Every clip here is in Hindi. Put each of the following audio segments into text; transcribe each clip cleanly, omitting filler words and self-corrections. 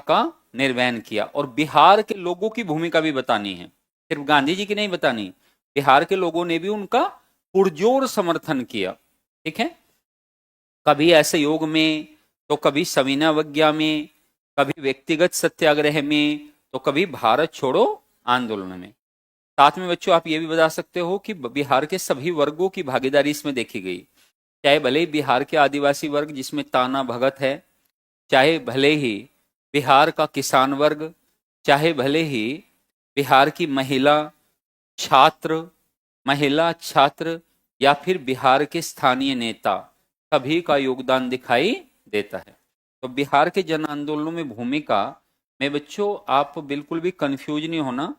का निर्वहन किया। और बिहार के लोगों की भूमिका भी बतानी है, सिर्फ गांधी जी की नहीं बतानी, बिहार के लोगों ने भी उनका पुरजोर समर्थन किया। ठीक है, कभी असहयोग में, तो कभी सविनय अवज्ञा में, कभी व्यक्तिगत सत्याग्रह में, तो कभी भारत छोड़ो आंदोलन में। साथ में बच्चों आप ये भी बता सकते हो कि बिहार के सभी वर्गों की भागीदारी इसमें देखी गई, चाहे भले ही बिहार के आदिवासी वर्ग जिसमें ताना भगत है, चाहे भले ही बिहार का किसान वर्ग, चाहे भले ही बिहार की छात्र महिला छात्र, या फिर बिहार के स्थानीय नेता, सभी का योगदान दिखाई देता है। तो बिहार के जन आंदोलनों में भूमिका में बच्चों आप बिल्कुल भी कंफ्यूज नहीं होना,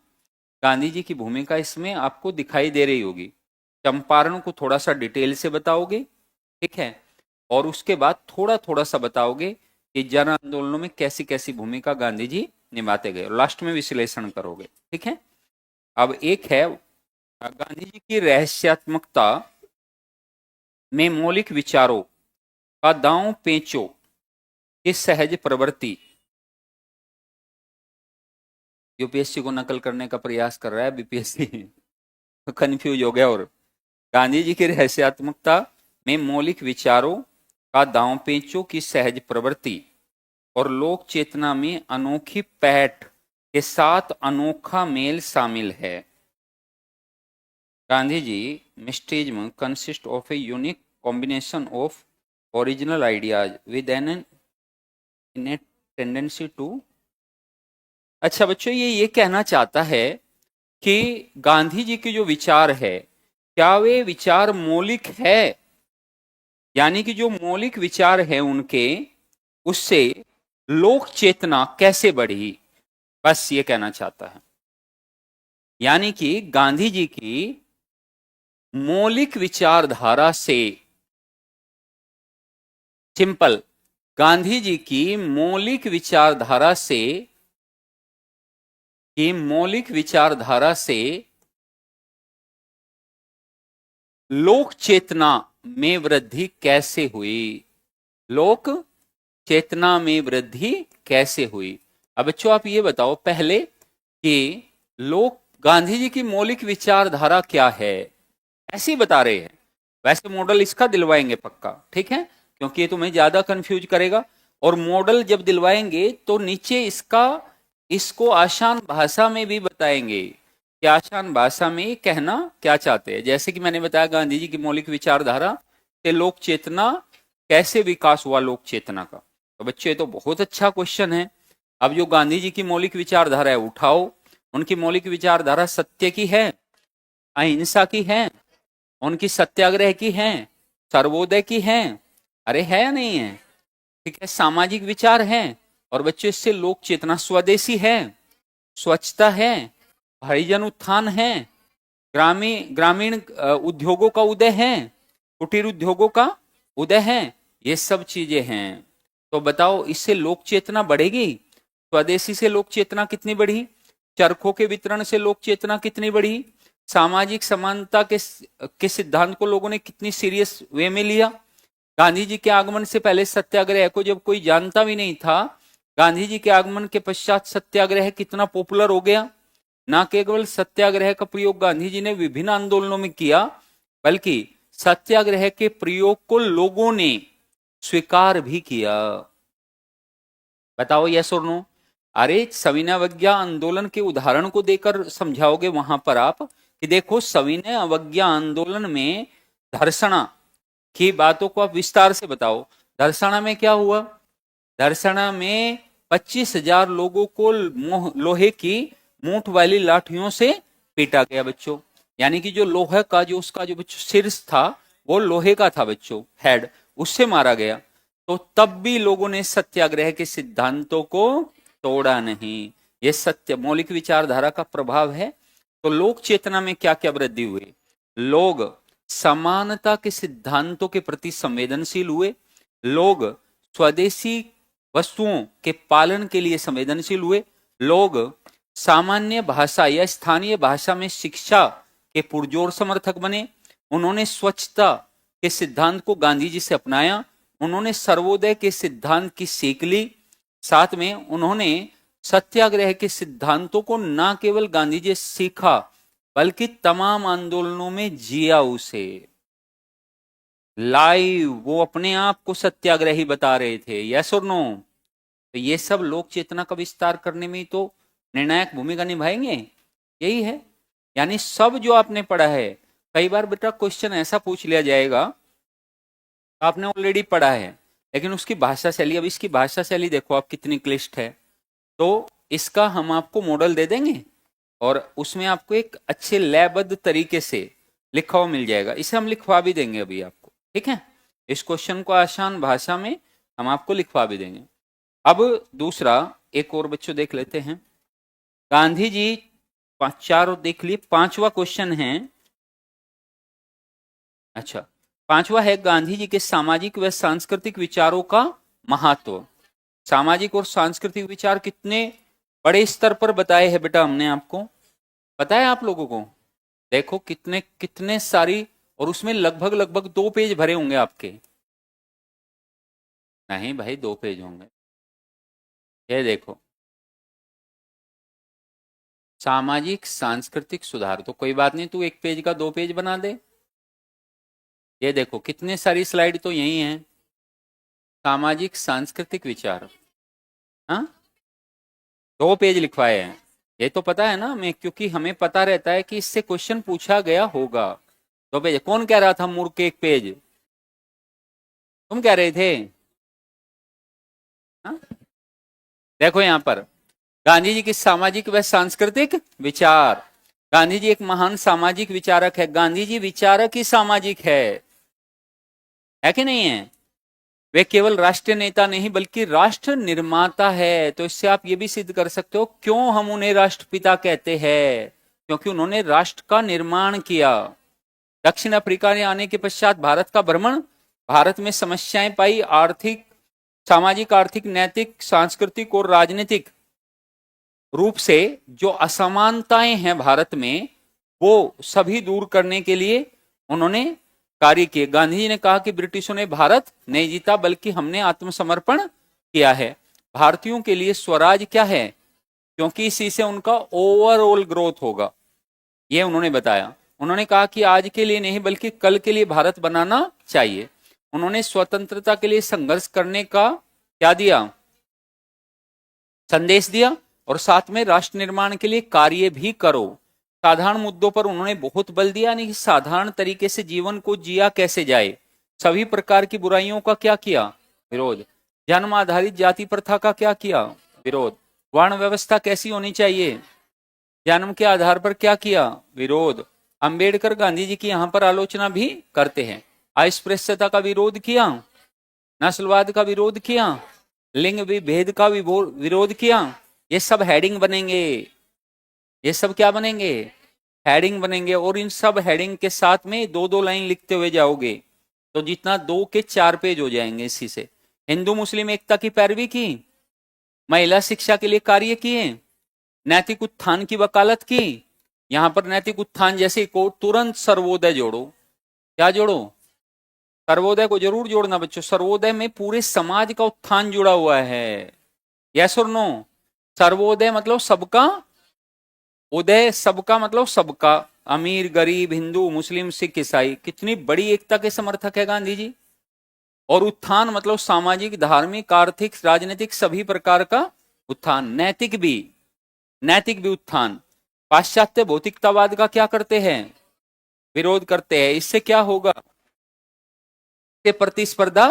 गांधी जी की भूमिका इसमें आपको दिखाई दे रही होगी। चंपारण को थोड़ा सा डिटेल से बताओगे, ठीक है, और उसके बाद थोड़ा थोड़ा सा बताओगे कि जन आंदोलनों में कैसी कैसी भूमिका गांधी जी निभाते गए, लास्ट में विश्लेषण करोगे। ठीक है, अब एक है गांधी जी की रहस्यात्मकता में मौलिक विचारों का दांव पेचों की सहज प्रवृत्ति। यूपीएससी को नकल करने का प्रयास कर रहा है बीपीएससी कंफ्यूज हो गया। और गांधी जी की रहस्यात्मकता में मौलिक विचारों का दांव पेचों की सहज प्रवृत्ति और लोक चेतना में अनोखी पैठ के साथ अनोखा मेल शामिल है। Gandhi ji mysticism consist of a unique combination of original ideas with an innate tendency to. अच्छा बच्चों, ये कहना चाहता है कि गांधी जी के जो विचार है, क्या वे विचार मौलिक है, यानी कि जो मौलिक विचार है उनके, उससे लोक चेतना कैसे बढ़ी, बस ये कहना चाहता है। यानी कि गांधी जी की मौलिक विचारधारा से, सिंपल, गांधी जी की मौलिक विचारधारा से, लोक चेतना में वृद्धि कैसे हुई, लोक चेतना में वृद्धि कैसे हुई। अब बच्चों आप ये बताओ पहले कि लोक गांधी जी की मौलिक विचारधारा क्या है, ऐसे ही बता रहे हैं। वैसे मॉडल इसका दिलवाएंगे पक्का, ठीक है, क्योंकि ये तुम्हें ज्यादा कंफ्यूज करेगा। और मॉडल जब दिलवाएंगे तो नीचे इसको आसान भाषा में भी बताएंगे कि आसान भाषा में कहना क्या चाहते हैं। जैसे कि मैंने बताया गांधी जी की मौलिक विचारधारा से लोक चेतना कैसे विकास हुआ, लोक चेतना का। तो बच्चे ये तो बहुत अच्छा क्वेश्चन है। अब जो गांधी जी की मौलिक विचारधारा है उठाओ, उनकी मौलिक विचारधारा सत्य की है, अहिंसा की है, उनकी सत्याग्रह की है, सर्वोदय की है, अरे है या नहीं है, ठीक है, सामाजिक विचार है, और बच्चों इससे लोक चेतना, स्वदेशी है, स्वच्छता है, हरिजन उत्थान है, ग्रामीण उद्योगों का उदय है, कुटीर उद्योगों का उदय है, ये सब चीजें हैं। तो बताओ इससे लोक चेतना बढ़ेगी, स्वदेशी से लोक चेतना कितनी बढ़ी, चरखों के वितरण से लोक चेतना कितनी बढ़ी, सामाजिक समानता के सिद्धांत को लोगों ने कितनी सीरियस वे में लिया। गांधी जी के आगमन से पहले सत्याग्रह को जब कोई जानता भी नहीं था, गांधी जी के आगमन के पश्चात सत्याग्रह कितना पॉपुलर हो गया। ना केवल सत्याग्रह का प्रयोग गांधी जी ने विभिन्न आंदोलनों में किया, बल्कि सत्याग्रह के प्रयोग को लोगों ने स्वीकार भी किया। बताओ यस और नो। अरे सविनय अवज्ञा आंदोलन के उदाहरण को देकर समझाओगे वहां पर आप कि देखो सविनय अवज्ञा आंदोलन में धर्षणा की बातों को आप विस्तार से बताओ। धर्षणा में क्या हुआ, धर्षणा में 25,000 लोगों को लोहे की मूठ वाली लाठियों से पीटा गया बच्चों। यानी कि जो लोहे का जो उसका जो बच्चों शीर्ष था वो लोहे का था बच्चों, हेड, उससे मारा गया। तो तब भी लोगों ने सत्याग्रह के सिद्धांतों को तोड़ा नहीं। ये सत्य मौलिक विचारधारा का प्रभाव है। तो लोक चेतना में क्या क्या वृद्धि हुई, लोग समानता के सिद्धांतों के प्रति संवेदनशील हुए, लोग स्वदेशी वस्तुओं के पालन के लिए संवेदनशील हुए, लोग सामान्य भाषा या स्थानीय भाषा में शिक्षा के पुरजोर समर्थक बने, उन्होंने स्वच्छता के सिद्धांत को गांधी जी से अपनाया, उन्होंने सर्वोदय के सिद्धांत की सीख ली, साथ में उन्होंने सत्याग्रह के सिद्धांतों को न केवल गांधी जी से सीखा बल्कि तमाम आंदोलनों में जिया उसे। लाइव वो अपने आप को सत्याग्रही बता रहे थे, यस और नो। तो ये सब लोक चेतना का विस्तार करने में ही तो निर्णायक भूमिका निभाएंगे, यही है। यानी सब जो आपने पढ़ा है, कई बार बेटा क्वेश्चन ऐसा पूछ लिया जाएगा, आपने ऑलरेडी पढ़ा है लेकिन उसकी भाषा शैली, अब इसकी भाषा शैली देखो आप कितनी क्लिष्ट है। तो इसका हम आपको मॉडल दे देंगे और उसमें आपको एक अच्छे लयबद्ध तरीके से लिखा हुआ मिल जाएगा, इसे हम लिखवा भी देंगे अभी आपको, ठीक है। इस क्वेश्चन को आसान भाषा में हम आपको लिखवा भी देंगे। अब दूसरा एक और बच्चों देख लेते हैं। गांधी जी चार देख लिए, पांचवा क्वेश्चन है। अच्छा, पांचवा है गांधी जी के सामाजिक व सांस्कृतिक विचारों का महत्व। सामाजिक और सांस्कृतिक विचार कितने बड़े स्तर पर बताए हैं बेटा हमने आपको, पता है आप लोगों को? देखो कितने कितने सारी, और उसमें लगभग लगभग 2 पेज भरे होंगे आपके। नहीं भाई 2 पेज होंगे। ये देखो, सामाजिक सांस्कृतिक सुधार, तो कोई बात नहीं, तू 1 पेज का 2 पेज बना दे। ये देखो कितने सारी स्लाइड तो यही हैं, सामाजिक सांस्कृतिक विचार, हाँ 2 पेज लिखवाए हैं। ये तो पता है ना हमें, क्योंकि हमें पता रहता है कि इससे क्वेश्चन पूछा गया होगा। 2 पेज, कौन कह रहा था मूर्ख के 1 पेज? तुम कह रहे थे, हाँ? देखो यहां पर गांधी जी के सामाजिक व सांस्कृतिक विचार। गांधी जी एक महान सामाजिक विचारक है, गांधी जी विचारक ही सामाजिक है कि नहीं है? वे केवल राष्ट्रीय नेता नहीं बल्कि राष्ट्र निर्माता है। तो इससे आप ये भी सिद्ध कर सकते हो क्यों हम उन्हें राष्ट्रपिता कहते हैं, क्योंकि उन्होंने राष्ट्र का निर्माण किया। दक्षिण अफ्रीका ने आने के पश्चात भारत का भ्रमण, भारत में समस्याएं पाई, आर्थिक, सामाजिक, आर्थिक, नैतिक, सांस्कृतिक और राजनीतिक रूप से जो असमानताएं हैं भारत में, वो सभी दूर करने के लिए उन्होंने कार्य किए। गांधी जी ने कहा कि ब्रिटिशों ने भारत नहीं जीता बल्कि हमने आत्मसमर्पण किया है। भारतीयों के लिए स्वराज क्या है, क्योंकि इसी से उनका ओवरऑल ग्रोथ होगा, ये उन्होंने बताया। उन्होंने कहा कि आज के लिए नहीं बल्कि कल के लिए भारत बनाना चाहिए। उन्होंने स्वतंत्रता के लिए संघर्ष करने का क्या दिया, संदेश दिया, और साथ में राष्ट्र निर्माण के लिए कार्य भी करो। साधारण मुद्दों पर उन्होंने बहुत बल दिया, यानी कि साधारण तरीके से जीवन को जिया कैसे जाए। सभी प्रकार की बुराइयों का क्या किया, विरोध। जन्म आधारित जाति प्रथा का क्या किया, विरोध। वर्ण व्यवस्था कैसी होनी चाहिए, जन्म के आधार पर क्या किया, विरोध। अंबेडकर गांधी जी की यहां पर आलोचना भी करते हैं। अस्पृश्यता का विरोध किया, नस्लवाद का विरोध किया, लिंग विभेद का विरोध किया। ये सब हेडिंग बनेंगे, ये सब क्या बनेंगे, हेडिंग बनेंगे। और इन सब हेडिंग के साथ में 2-2 लाइन लिखते हुए जाओगे तो जितना 2 के 4 पेज हो जाएंगे इसी से। हिंदू मुस्लिम एकता की पैरवी की, महिला शिक्षा के लिए कार्य किए, नैतिक उत्थान की वकालत की। यहां पर नैतिक उत्थान जैसे को तुरंत सर्वोदय जोड़ो, क्या जोड़ो, सर्वोदय को जरूर जोड़ना बच्चों। सर्वोदय में पूरे समाज का उत्थान जुड़ा हुआ है, यस और नो। सर्वोदय मतलब सबका उदय, सबका मतलब सबका, अमीर गरीब, हिंदू मुस्लिम सिख ईसाई। कितनी बड़ी एकता के समर्थक है गांधी जी। और उत्थान मतलब सामाजिक, धार्मिक, आर्थिक, राजनीतिक सभी प्रकार का उत्थान, नैतिक भी उत्थान। पाश्चात्य भौतिकतावाद का क्या करते हैं, विरोध करते हैं। इससे क्या होगा, प्रतिस्पर्धा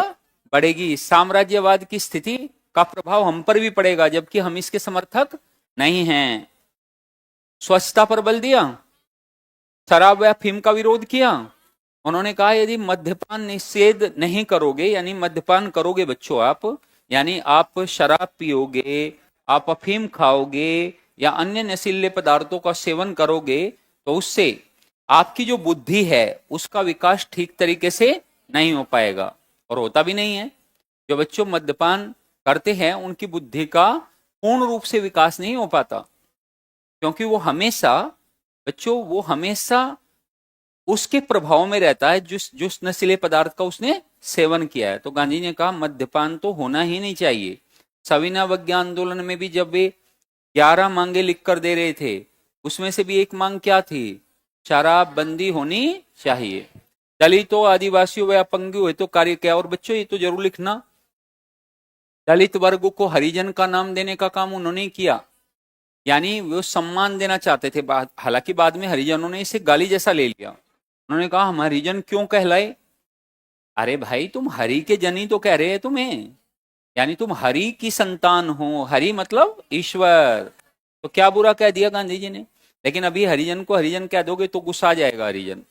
बढ़ेगी, साम्राज्यवाद की स्थिति का प्रभाव हम पर भी पड़ेगा जबकि हम इसके समर्थक नहीं हैं। स्वच्छता पर बल दिया, शराब व अफीम का विरोध किया। उन्होंने कहा यदि मद्यपान निषेध नहीं करोगे, यानी मद्यपान करोगे बच्चों आप, यानी आप शराब पियोगे, आप अफीम खाओगे या अन्य नशीले पदार्थों का सेवन करोगे, तो उससे आपकी जो बुद्धि है उसका विकास ठीक तरीके से नहीं हो पाएगा, और होता भी नहीं है। जो बच्चों मद्यपान करते हैं उनकी बुद्धि का पूर्ण रूप से विकास नहीं हो पाता, क्योंकि वो हमेशा बच्चों, वो हमेशा उसके प्रभाव में रहता है जिस नशीले पदार्थ का उसने सेवन किया है। तो गांधी ने कहा मद्यपान तो होना ही नहीं चाहिए। सविनय आंदोलन में भी जब वे 11 मांगे लिख कर दे रहे थे, उसमें से भी एक मांग क्या थी? शराबबंदी होनी चाहिए। दलितों, आदिवासियों व अपंगों हुए तो कार्य क्या? और बच्चों ये तो जरूर लिखना, दलित वर्ग को हरिजन का नाम देने का काम उन्होंने किया, यानी वो सम्मान देना चाहते थे। हालांकि बाद में हरिजनों ने इसे गाली जैसा ले लिया। उन्होंने कहा हम हरिजन क्यों कहलाए? अरे भाई तुम हरि के जनी तो कह रहे हैं तुम्हें, यानी तुम हरि की संतान हो। हरि मतलब ईश्वर, तो क्या बुरा कह दिया गांधी जी ने? लेकिन अभी हरिजन को हरिजन कह दोगे तो गुस्सा आ जाएगा हरिजन।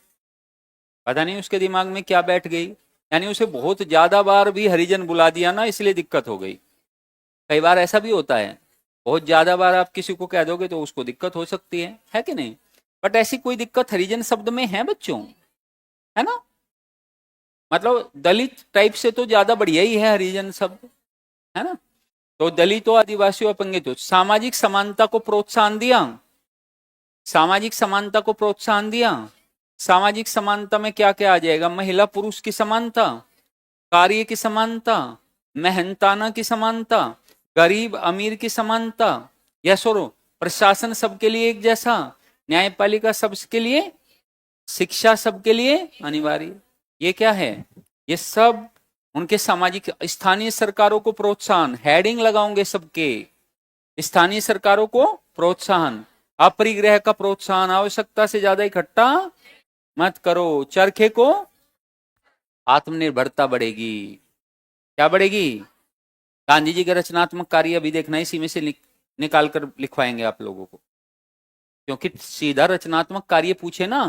पता नहीं उसके दिमाग में क्या बैठ गई, यानी उसे बहुत ज्यादा बार भी हरिजन बुला दिया ना, इसलिए दिक्कत हो गई। कई बार ऐसा भी होता है, बहुत ज्यादा बार आप किसी को कह दोगे तो उसको दिक्कत हो सकती है कि नहीं? बट ऐसी कोई दिक्कत हरिजन शब्द में है बच्चों, है ना? मतलब दलित टाइप से तो ज्यादा बढ़िया ही है हरिजन शब्द, है ना? तो दलितों, आदिवासियों, अपंगितों, सामाजिक समानता को प्रोत्साहन दिया। सामाजिक समानता को प्रोत्साहन दिया। सामाजिक समानता में क्या क्या आ जाएगा? महिला पुरुष की समानता, कार्य की समानता, मेहनताना की समानता, गरीब अमीर की समानता, यस और प्रशासन सबके लिए एक जैसा, न्यायपालिका सबके लिए, शिक्षा सबके लिए अनिवार्य। ये क्या है? ये सब उनके सामाजिक, स्थानीय सरकारों को प्रोत्साहन, हेडिंग लगाओगे सबके, स्थानीय सरकारों को प्रोत्साहन, अपरिग्रह का प्रोत्साहन, आवश्यकता से ज्यादा इकट्ठा मत करो, चरखे को आत्मनिर्भरता बढ़ेगी। क्या बढ़ेगी? गांधी जी का रचनात्मक कार्य अभी देखना, इसी में से निकाल कर लिखवाएंगे आप लोगों को, क्योंकि सीधा रचनात्मक कार्य पूछे ना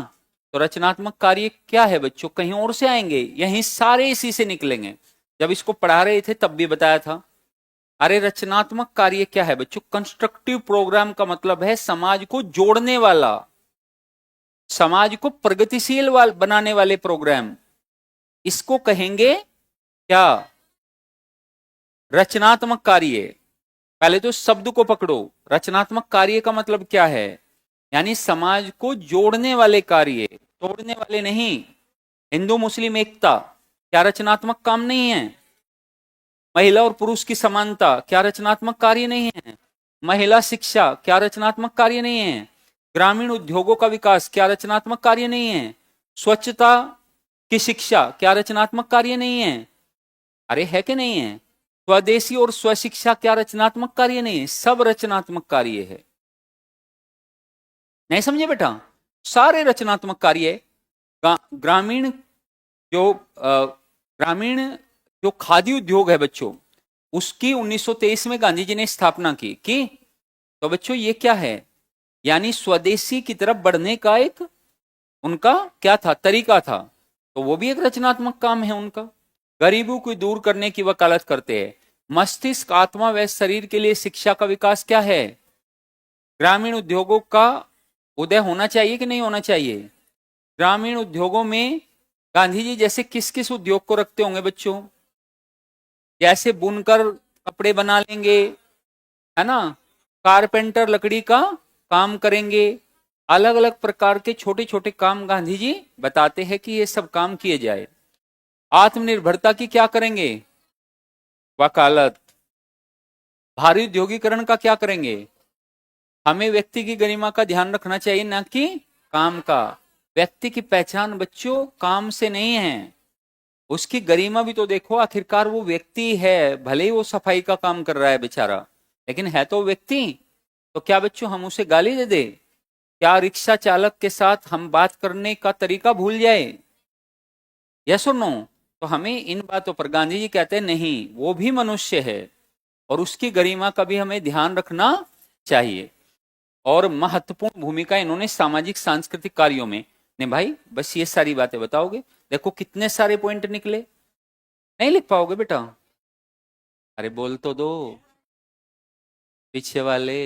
तो रचनात्मक कार्य क्या है बच्चों, कहीं और से आएंगे, यहीं सारे इसी से निकलेंगे। जब इसको पढ़ा रहे थे तब भी बताया था। अरे रचनात्मक कार्य क्या है बच्चों? कंस्ट्रक्टिव प्रोग्राम का मतलब है समाज को जोड़ने वाला, समाज को प्रगतिशील बनाने वाले प्रोग्राम, इसको कहेंगे क्या? रचनात्मक कार्य। पहले तो शब्द को पकड़ो, रचनात्मक कार्य का मतलब क्या है? यानी समाज को जोड़ने वाले कार्य, तोड़ने वाले नहीं। हिंदू मुस्लिम एकता क्या रचनात्मक काम नहीं है? महिला और पुरुष की समानता क्या रचनात्मक कार्य नहीं है? महिला शिक्षा क्या रचनात्मक कार्य नहीं है? ग्रामीण उद्योगों का विकास क्या रचनात्मक कार्य नहीं है? स्वच्छता की शिक्षा क्या रचनात्मक कार्य नहीं है? अरे है कि नहीं है? स्वदेशी और स्वशिक्षा क्या रचनात्मक कार्य नहीं है? सब रचनात्मक कार्य है। नहीं समझे बेटा? सारे रचनात्मक कार्य। ग्रामीण जो ग्रामीण जो खादी उद्योग है बच्चों, उसकी 1923 में गांधी जी ने स्थापना की। तो बच्चों ये क्या है? यानी स्वदेशी की तरफ बढ़ने का एक उनका क्या था? तरीका था। तो वो भी एक रचनात्मक काम है उनका। गरीबों को दूर करने की वकालत करते हैं। मस्तिष्क, आत्मा व शरीर के लिए शिक्षा का विकास क्या है? ग्रामीण उद्योगों का उदय होना चाहिए कि नहीं होना चाहिए? ग्रामीण उद्योगों में गांधी जी जैसे किस किस उद्योग को रखते होंगे बच्चों? जैसे बुनकर कपड़े बना लेंगे, है ना, कारपेंटर लकड़ी का काम करेंगे, अलग अलग प्रकार के छोटे छोटे काम गांधी जी बताते हैं कि ये सब काम किए जाए। आत्मनिर्भरता की क्या करेंगे? वकालत। भारी औद्योगिकरण का क्या करेंगे? हमें व्यक्ति की गरिमा का ध्यान रखना चाहिए, ना कि काम का। व्यक्ति की पहचान बच्चों काम से नहीं है, उसकी गरिमा भी तो देखो, आखिरकार वो व्यक्ति है, भले ही वो सफाई का काम कर रहा है बेचारा, लेकिन है तो व्यक्ति। तो क्या बच्चों हम उसे गाली दे दे? क्या रिक्शा चालक के साथ हम बात करने का तरीका भूल जाए? यस और नो? तो हमें इन बातों पर गांधी जी कहते हैं नहीं, वो भी मनुष्य है और उसकी गरिमा का भी हमें ध्यान रखना चाहिए। और महत्वपूर्ण भूमिका इन्होंने सामाजिक सांस्कृतिक कार्यों में निभाई। बस ये सारी बातें बताओगे? देखो कितने सारे पॉइंट निकले। नहीं लिख पाओगे बेटा? अरे बोल तो दो पीछे वाले,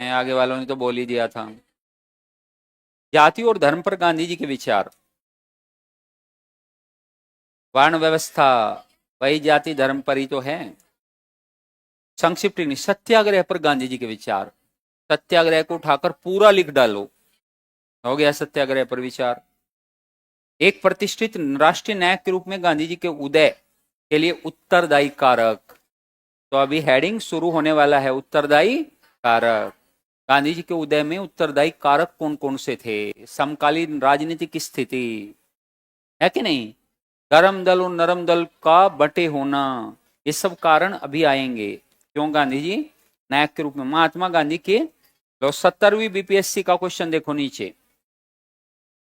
आगे वालों ने तो बोल ही दिया था। जाति और धर्म पर गांधी जी के विचार। वर्ण व्यवस्था वही जाति धर्म पर ही तो है। संक्षिप्त नहीं, सत्याग्रह पर गांधी जी के विचार। सत्याग्रह को उठाकर पूरा लिख डालो, हो गया सत्याग्रह पर विचार। एक प्रतिष्ठित राष्ट्रीय नायक के रूप में गांधी जी के उदय, के लिए उत्तरदायी कारक। तो अभी हेडिंग शुरू होने वाला है, उत्तरदायी कारक। गांधी जी के उदय में उत्तरदायी कारक कौन कौन से थे? समकालीन राजनीतिक स्थिति, है कि नहीं, गर्म दल और नरम दल का बटे होना, ये सब कारण अभी आएंगे। क्यों गांधी जी नायक के रूप में। महात्मा गांधी के 70वीं बीपीएससी का क्वेश्चन देखो नीचे,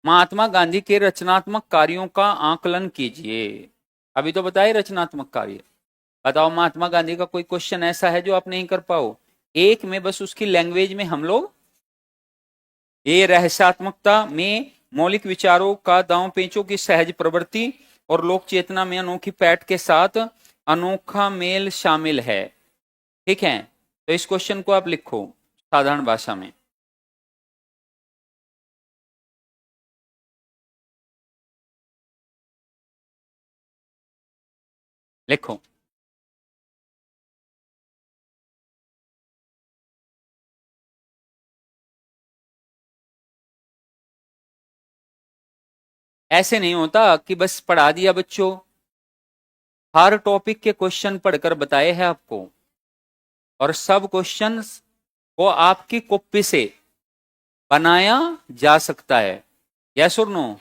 महात्मा गांधी के रचनात्मक कार्यों का आकलन कीजिए। अभी तो बताए रचनात्मक कार्य, बताओ महात्मा गांधी का कोई क्वेश्चन ऐसा है जो आप नहीं कर पाओ? एक में बस उसकी लैंग्वेज में हम लोग, ये रहस्यात्मकता में मौलिक विचारों का दांव पेचों की सहज प्रवृत्ति और लोक चेतना में अनोखी पैठ के साथ अनोखा मेल शामिल है। ठीक है, तो इस क्वेश्चन को आप लिखो साधारण भाषा में। लिखो। ऐसे नहीं होता कि बस पढ़ा दिया बच्चों, हर टॉपिक के क्वेश्चन पढ़कर बताए हैं आपको, और सब क्वेश्चन को आपकी कॉपी से बनाया जा सकता है, यस और नो।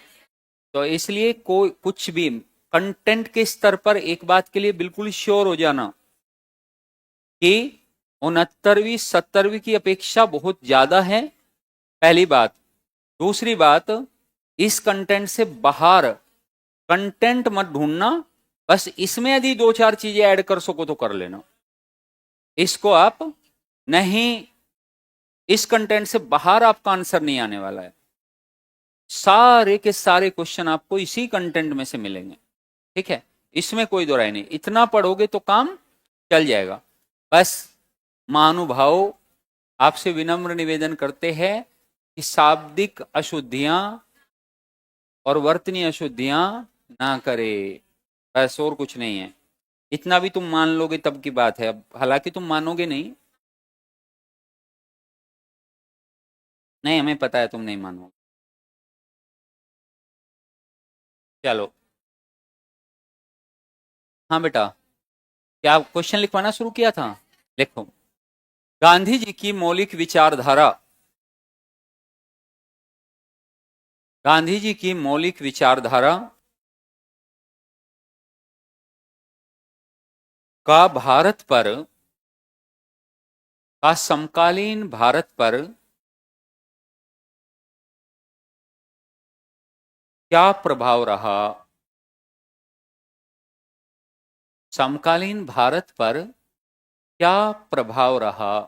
तो इसलिए कोई कुछ भी कंटेंट के स्तर पर एक बात के लिए बिल्कुल श्योर हो जाना कि 69वीं 70वीं की अपेक्षा बहुत ज्यादा है, पहली बात। दूसरी बात, इस कंटेंट से बाहर कंटेंट मत ढूंढना, बस इसमें यदि दो चार चीजें ऐड कर सको तो कर लेना। इसको आप नहीं, इस कंटेंट से बाहर आपका आंसर नहीं आने वाला है। सारे के सारे क्वेश्चन आपको इसी कंटेंट में से मिलेंगे। ठीक है, इसमें कोई दो राय नहीं, इतना पढ़ोगे तो काम चल जाएगा। बस महानुभाव आपसे विनम्र निवेदन करते हैं कि शाब्दिक अशुद्धियां और वर्तनीय अशुद्धियां ना करे, बस और कुछ नहीं है। इतना भी तुम मान लोगे तब की बात है, अब हालांकि तुम मानोगे नहीं, नहीं हमें पता है तुम नहीं मानोगे। चलो, हाँ बेटा, क्या क्वेश्चन लिखवाना शुरू किया था? लिखो। गांधी जी की मौलिक विचारधारा, गांधी जी की मौलिक विचारधारा का भारत पर, का समकालीन भारत पर क्या प्रभाव रहा? समकालीन भारत पर क्या प्रभाव रहा?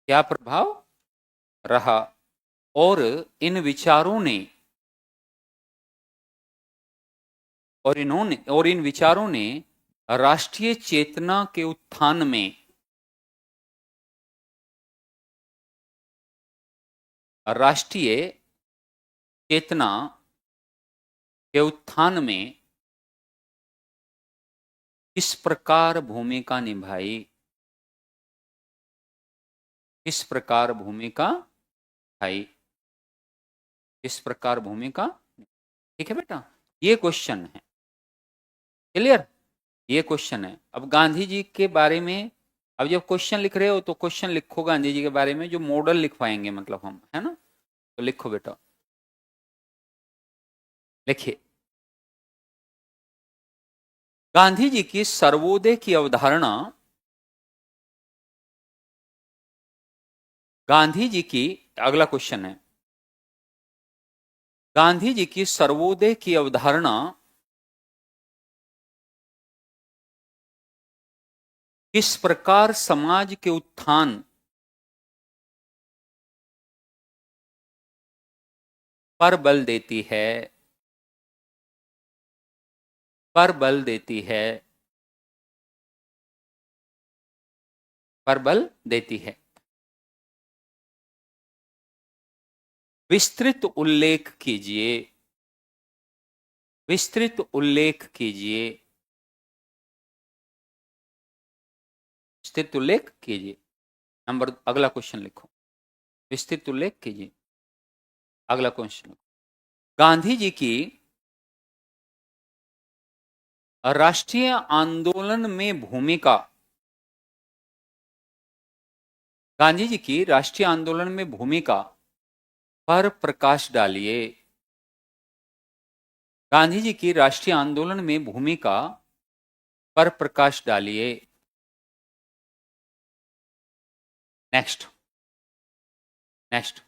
क्या प्रभाव रहा? और इन विचारों ने, और इन विचारों ने राष्ट्रीय चेतना के उत्थान में, राष्ट्रीय चेतना के उत्थान में किस प्रकार भूमिका निभाई? किस प्रकार भूमिका निभाई? किस प्रकार भूमिका? ठीक है बेटा, ये क्वेश्चन है, क्लियर, ये क्वेश्चन है। अब गांधी जी के बारे में, अब जब क्वेश्चन लिख रहे हो तो क्वेश्चन लिखो गांधी जी के बारे में, जो मॉडल लिखवाएंगे मतलब हम, है ना, तो लिखो बेटा, लिखिए। गांधी जी की सर्वोदय की अवधारणा, गांधी जी की, अगला क्वेश्चन है, गांधी जी की सर्वोदय की अवधारणा किस प्रकार समाज के उत्थान पर बल देती है? पर बल देती है, पर बल देती है। विस्तृत उल्लेख कीजिए, विस्तृत उल्लेख कीजिए, विस्तृत उल्लेख कीजिए। नंबर, अगला क्वेश्चन लिखो, विस्तृत उल्लेख कीजिए। अगला क्वेश्चन, गांधी जी की राष्ट्रीय आंदोलन में भूमिका, गांधी जी की राष्ट्रीय आंदोलन में भूमिका पर प्रकाश डालिए। गांधी जी की राष्ट्रीय आंदोलन में भूमिका पर प्रकाश डालिए। नेक्स्ट नेक्स्ट,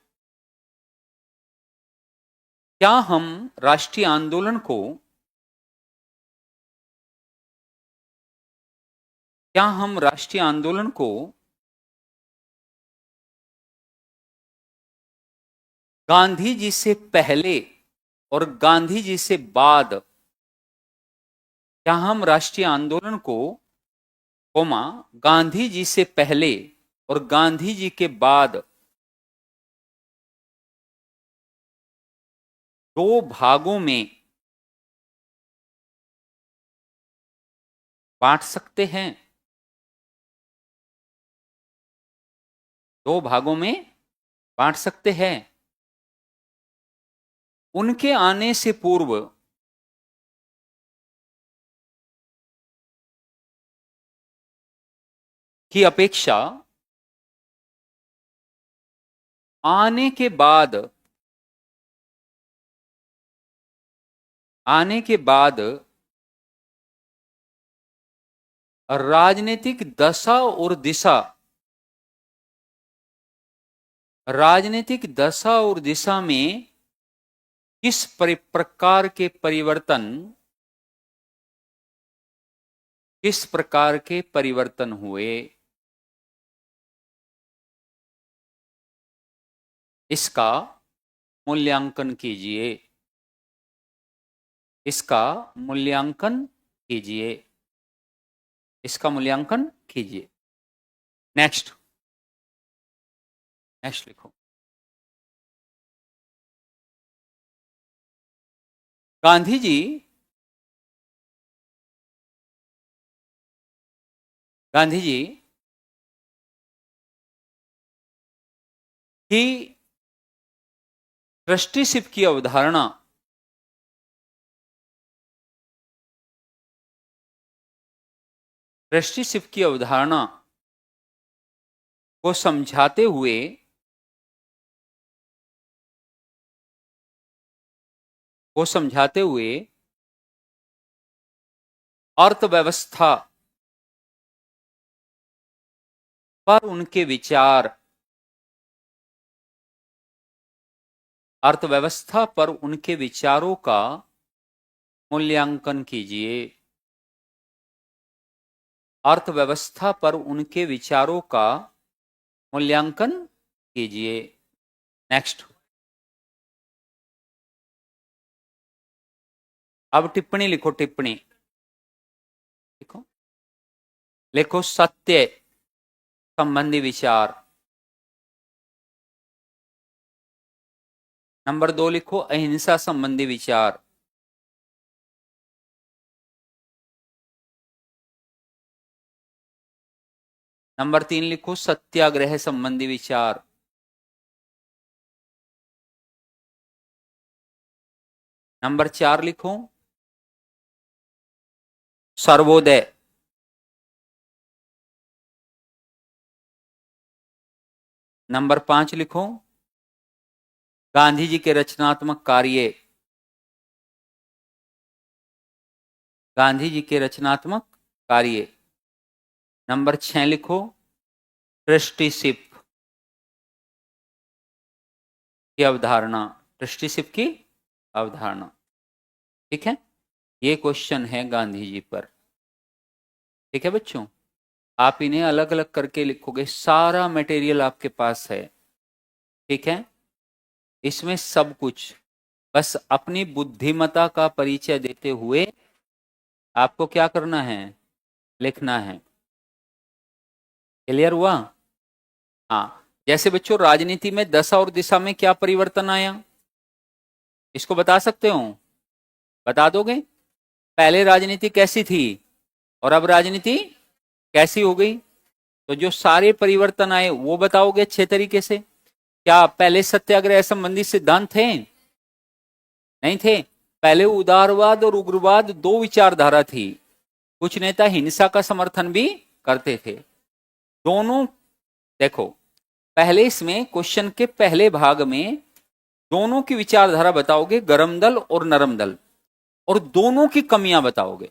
क्या हम राष्ट्रीय आंदोलन को गांधी जी से पहले और गांधी जी से बाद, क्या हम राष्ट्रीय आंदोलन को गांधी जी से पहले और गांधी जी के बाद दो भागों में बांट सकते हैं? दो भागों में बांट सकते हैं। उनके आने से पूर्व की अपेक्षा आने के बाद राजनीतिक दशा और दिशा, में किस प्रकार के परिवर्तन हुए, इसका मूल्यांकन कीजिए। इसका मूल्यांकन कीजिए। नेक्स्ट लिखो। गांधी जी की ट्रस्टीशिप की अवधारणा को समझाते हुए अर्थव्यवस्था पर उनके विचारों का मूल्यांकन कीजिए। नेक्स्ट, अब टिप्पणी लिखो। लिखो सत्य संबंधी विचार। नंबर 2 लिखो अहिंसा संबंधी विचार। नंबर 3 लिखो सत्याग्रह संबंधी विचार। नंबर 4 लिखो सर्वोदय। नंबर 5 लिखो गांधी जी के रचनात्मक कार्य। नंबर 6 लिखो ट्रस्टीशिप की अवधारणा। ठीक है, ये क्वेश्चन है गांधी जी पर। ठीक है बच्चों, आप इन्हें अलग अलग करके लिखोगे। सारा मटेरियल आपके पास है। ठीक है, इसमें सब कुछ, बस अपनी बुद्धिमत्ता का परिचय देते हुए आपको क्या करना है, लिखना है। क्लियर हुआ? हाँ, जैसे बच्चों राजनीति में दशा और दिशा में क्या परिवर्तन आया, इसको बता सकते हो? बता दोगे? पहले राजनीति कैसी थी और अब राजनीति कैसी हो गई? तो जो सारे परिवर्तन आए वो बताओगे अच्छे तरीके से। क्या पहले सत्याग्रह संबंधी सिद्धांत थे? नहीं थे। पहले उदारवाद और उग्रवाद दो विचारधारा थी। कुछ नेता हिंसा का समर्थन भी करते थे। दोनों देखो, पहले इसमें क्वेश्चन के पहले भाग में दोनों की विचारधारा बताओगे, गरम दल और नरम दल, और दोनों की कमियां बताओगे,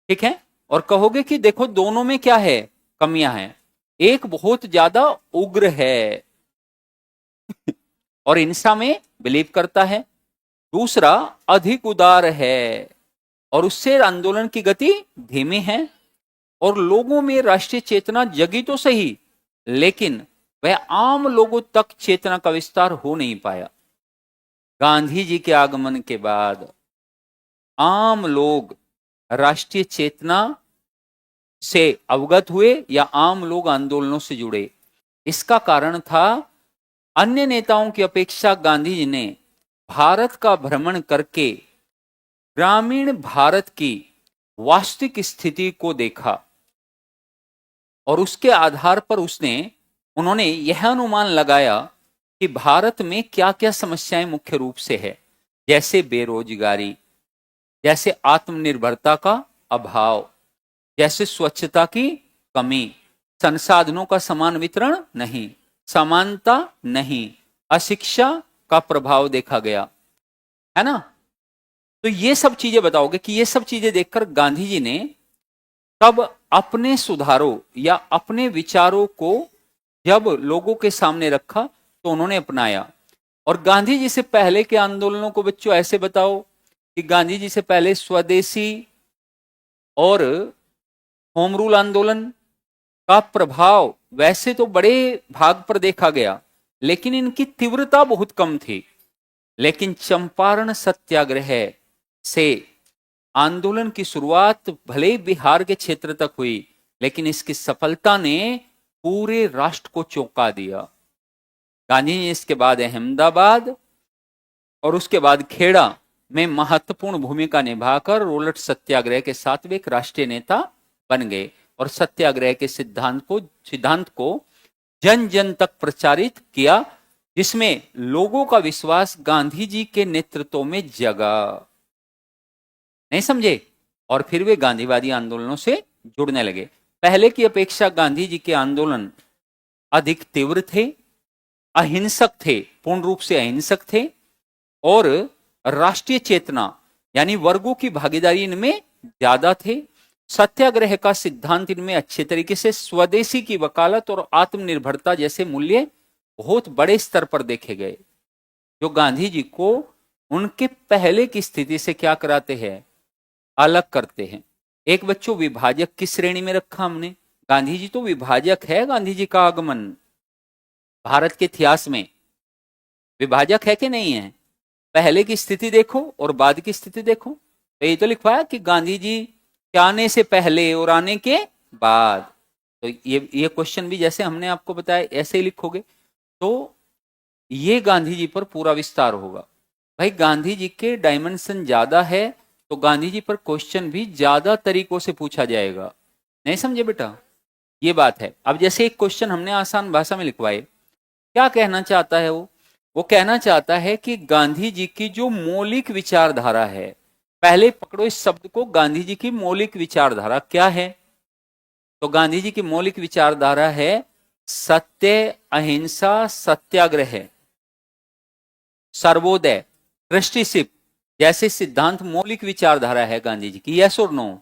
ठीक है। और कहोगे कि देखो दोनों में क्या है, कमियां हैं। एक बहुत ज्यादा उग्र है और हिंसा में बिलीव करता है, दूसरा अधिक उदार है और उससे आंदोलन की गति धीमी है, और लोगों में राष्ट्रीय चेतना जगी तो सही, लेकिन वह आम लोगों तक चेतना का विस्तार हो नहीं पाया। गांधी जी के आगमन के बाद आम लोग राष्ट्रीय चेतना से अवगत हुए या आम लोग आंदोलनों से जुड़े। इसका कारण था अन्य नेताओं की अपेक्षा गांधी जी ने भारत का भ्रमण करके ग्रामीण भारत की वास्तविक स्थिति को देखा और उसके आधार पर उन्होंने यह अनुमान लगाया कि भारत में क्या क्या समस्याएं मुख्य रूप से है, जैसे बेरोजगारी, जैसे आत्मनिर्भरता का अभाव, जैसे स्वच्छता की कमी, संसाधनों का समान वितरण नहीं, समानता नहीं, अशिक्षा का प्रभाव देखा गया, है ना। तो ये सब चीजें बताओगे कि ये सब चीजें देखकर गांधी जी ने तब अपने सुधारों या अपने विचारों को जब लोगों के सामने रखा तो उन्होंने अपनाया। और गांधी जी से पहले के आंदोलनों को बच्चों ऐसे बताओ कि गांधी जी से पहले स्वदेशी और होम रूल आंदोलन का प्रभाव वैसे तो बड़े भाग पर देखा गया, लेकिन इनकी तीव्रता बहुत कम थी। लेकिन चंपारण सत्याग्रह से आंदोलन की शुरुआत भले ही बिहार के क्षेत्र तक हुई, लेकिन इसकी सफलता ने पूरे राष्ट्र को चौंका दिया। गांधी जी इसके बाद अहमदाबाद और उसके बाद खेड़ा में महत्वपूर्ण भूमिका निभाकर रोलट सत्याग्रह के साथ वे एक राष्ट्रीय नेता बन गए और सत्याग्रह के सिद्धांत को जन जन तक प्रचारित किया, जिसमें लोगों का विश्वास गांधी जी के नेतृत्व में जगा। नहीं समझे? और फिर वे गांधीवादी आंदोलनों से जुड़ने लगे। पहले की अपेक्षा गांधी जी के आंदोलन अधिक तीव्र थे, अहिंसक थे, पूर्ण रूप से अहिंसक थे, और राष्ट्रीय चेतना यानी वर्गों की भागीदारी इनमें ज्यादा थे। सत्याग्रह का सिद्धांत इनमें अच्छे तरीके से स्वदेशी की वकालत और आत्मनिर्भरता जैसे मूल्य बहुत बड़े स्तर पर देखे गए, जो गांधी जी को उनके पहले की स्थिति से क्या कराते हैं, अलग करते हैं। एक बच्चों विभाजक की श्रेणी में रखा हमने, गांधी जी तो विभाजक है। गांधी जी का आगमन भारत के इतिहास में विभाजक है कि नहीं है? पहले की स्थिति देखो और बाद की स्थिति देखो, तो ये तो लिखवाया कि गांधी जी के आने से पहले और आने के बाद। तो ये क्वेश्चन भी जैसे हमने आपको बताया ऐसे ही लिखोगे तो ये गांधी जी पर पूरा विस्तार होगा। भाई गांधी जी के डायमेंशन ज्यादा है तो गांधी जी पर क्वेश्चन भी ज्यादा तरीकों से पूछा जाएगा। नहीं समझे बेटा? ये बात है। अब जैसे एक क्वेश्चन हमने आसान भाषा में लिखवाए, क्या कहना चाहता है वो कहना चाहता है कि गांधी जी की जो मौलिक विचारधारा है, पहले पकड़ो इस शब्द को, गांधी जी की मौलिक विचारधारा क्या है? तो गांधी जी की मौलिक विचारधारा है सत्य, अहिंसा, सत्याग्रह, सर्वोदय, ट्रस्टीशिप जैसे सिद्धांत मौलिक विचारधारा है गांधी जी की। यस और नो?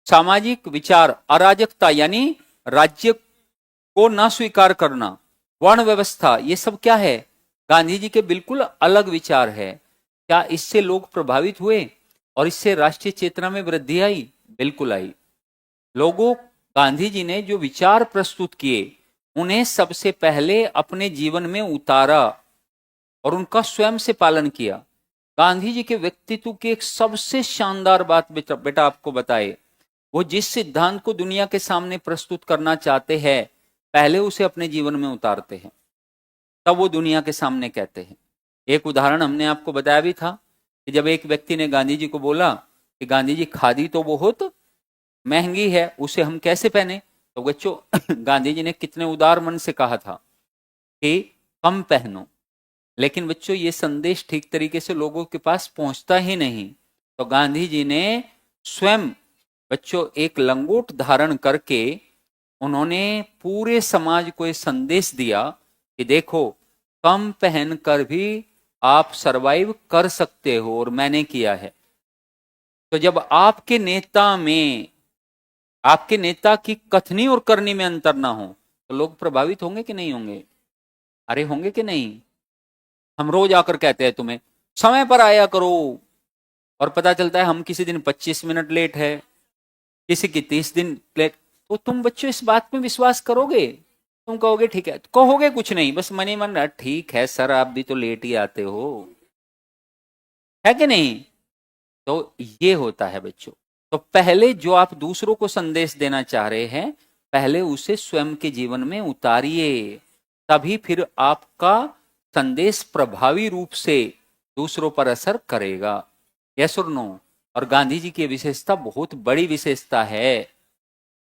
सामाजिक विचार, अराजकता यानी राज्य को ना स्वीकार करना, वर्ण व्यवस्था, ये सब क्या है? गांधी जी के बिल्कुल अलग विचार है। क्या इससे लोग प्रभावित हुए और इससे राष्ट्रीय चेतना में वृद्धि आई? बिल्कुल आई। लोगों, गांधी जी ने जो विचार प्रस्तुत किए उन्हें सबसे पहले अपने जीवन में उतारा और उनका स्वयं से पालन किया। गांधी जी के व्यक्तित्व की एक सबसे शानदार बात बेटा आपको बताए, वो जिस सिद्धांत को दुनिया के सामने प्रस्तुत करना चाहते हैं पहले उसे अपने जीवन में उतारते हैं, तब वो दुनिया के सामने कहते हैं। एक उदाहरण हमने आपको बताया भी था कि जब एक व्यक्ति ने गांधी जी को बोला कि गांधी जी खादी तो बहुत महंगी है, उसे हम कैसे पहने? तो बच्चों गांधी जी ने कितने उदार मन से कहा था कि कम पहनो। लेकिन बच्चों ये संदेश ठीक तरीके से लोगों के पास पहुंचता ही नहीं, तो गांधी जी ने स्वयं बच्चों एक लंगोट धारण करके उन्होंने पूरे समाज को ये संदेश दिया कि देखो, कम पहनकर भी आप सरवाइव कर सकते हो, और मैंने किया है। तो जब आपके नेता की कथनी और करनी में अंतर ना हो, तो लोग प्रभावित होंगे कि नहीं होंगे? अरे होंगे कि नहीं? हम रोज आकर कहते हैं तुम्हें समय पर आया करो, और पता चलता है हम किसी दिन 25 मिनट लेट है, किसी की 30 दिन लेट। तो तुम बच्चों इस बात में विश्वास करोगे? तुम कहोगे ठीक है, कहोगे कुछ नहीं, बस मन ही मन ठीक है सर, आप भी तो लेट ही आते हो, है कि नहीं? तो ये होता है बच्चों। तो पहले जो आप दूसरों को संदेश देना चाह रहे हैं, पहले उसे स्वयं के जीवन में उतारिए, तभी फिर आपका संदेश प्रभावी रूप से दूसरों पर असर करेगा। यस और नो? और गांधी जी की विशेषता बहुत बड़ी विशेषता है।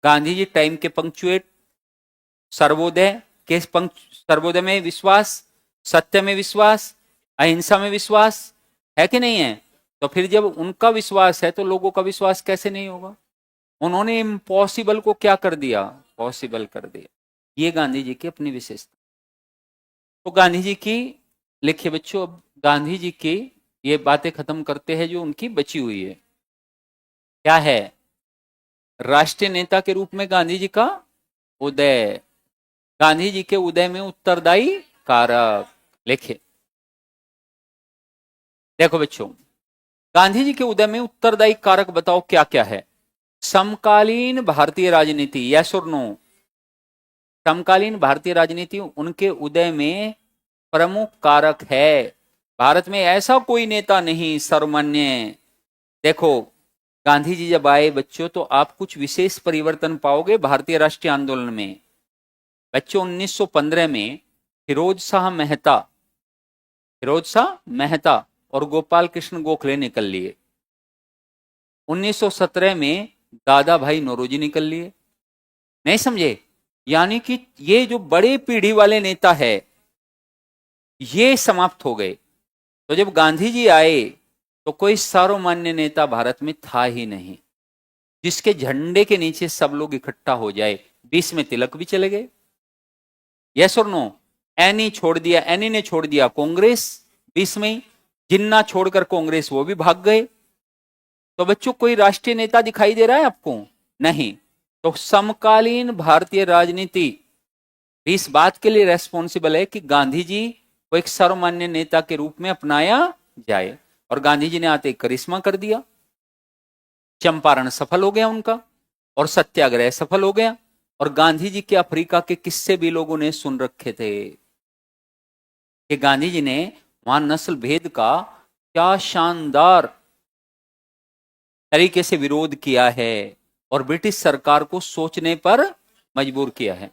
गांधी जी टाइम के पंक्चुएट, सर्वोदय में विश्वास, सत्य में विश्वास, अहिंसा में विश्वास, है कि नहीं है? तो फिर जब उनका विश्वास है तो लोगों का विश्वास कैसे नहीं होगा? उन्होंने इम्पॉसिबल को क्या कर दिया? पॉसिबल कर दिया। ये गांधी जी की अपनी विशेषता। तो गांधी जी की लिखिए बच्चों, अब गांधी जी की ये बातें खत्म करते हैं जो उनकी बची हुई है। क्या है? राष्ट्रीय नेता के रूप में गांधी जी का उदय, गांधी जी के उदय में उत्तरदायी कारक। लिखिए, देखो बच्चों, गांधी जी के उदय में उत्तरदायी कारक बताओ क्या क्या है? समकालीन भारतीय राजनीति, यस और नो? समकालीन भारतीय राजनीति उनके उदय में प्रमुख कारक है। भारत में ऐसा कोई नेता नहीं सर्वमान्य। देखो, गांधी जी जब आए बच्चों, तो आप कुछ विशेष परिवर्तन पाओगे भारतीय राष्ट्रीय आंदोलन में। बच्चों 1915 में फिरोज शाह मेहता और गोपाल कृष्ण गोखले निकल लिए। 1917 में दादा भाई नौरोजी निकल लिए। नहीं समझे? यानी कि ये जो बड़े पीढ़ी वाले नेता है, ये समाप्त हो गए। तो जब गांधी जी आए तो कोई सर्वमान्य नेता भारत में था ही नहीं, जिसके झंडे के नीचे सब लोग इकट्ठा हो जाए। 20 में तिलक भी चले गए, यस और नो? एनी ने छोड़ दिया कांग्रेस 20 में, जिन्ना छोड़कर कांग्रेस वो भी भाग गए। तो बच्चों कोई राष्ट्रीय नेता दिखाई दे रहा है आपको? नहीं। तो समकालीन भारतीय राजनीति इस बात के लिए रेस्पॉन्सिबल है कि गांधी जी को एक सर्वमान्य नेता के रूप में अपनाया जाए, और गांधी जी ने आते करिश्मा कर दिया। चंपारण सफल हो गया उनका, और सत्याग्रह सफल हो गया, और गांधी जी के अफ्रीका के किस्से भी लोगों ने सुन रखे थे कि गांधी जी ने वहां नस्ल भेद का क्या शानदार तरीके से विरोध किया है, और ब्रिटिश सरकार को सोचने पर मजबूर किया है।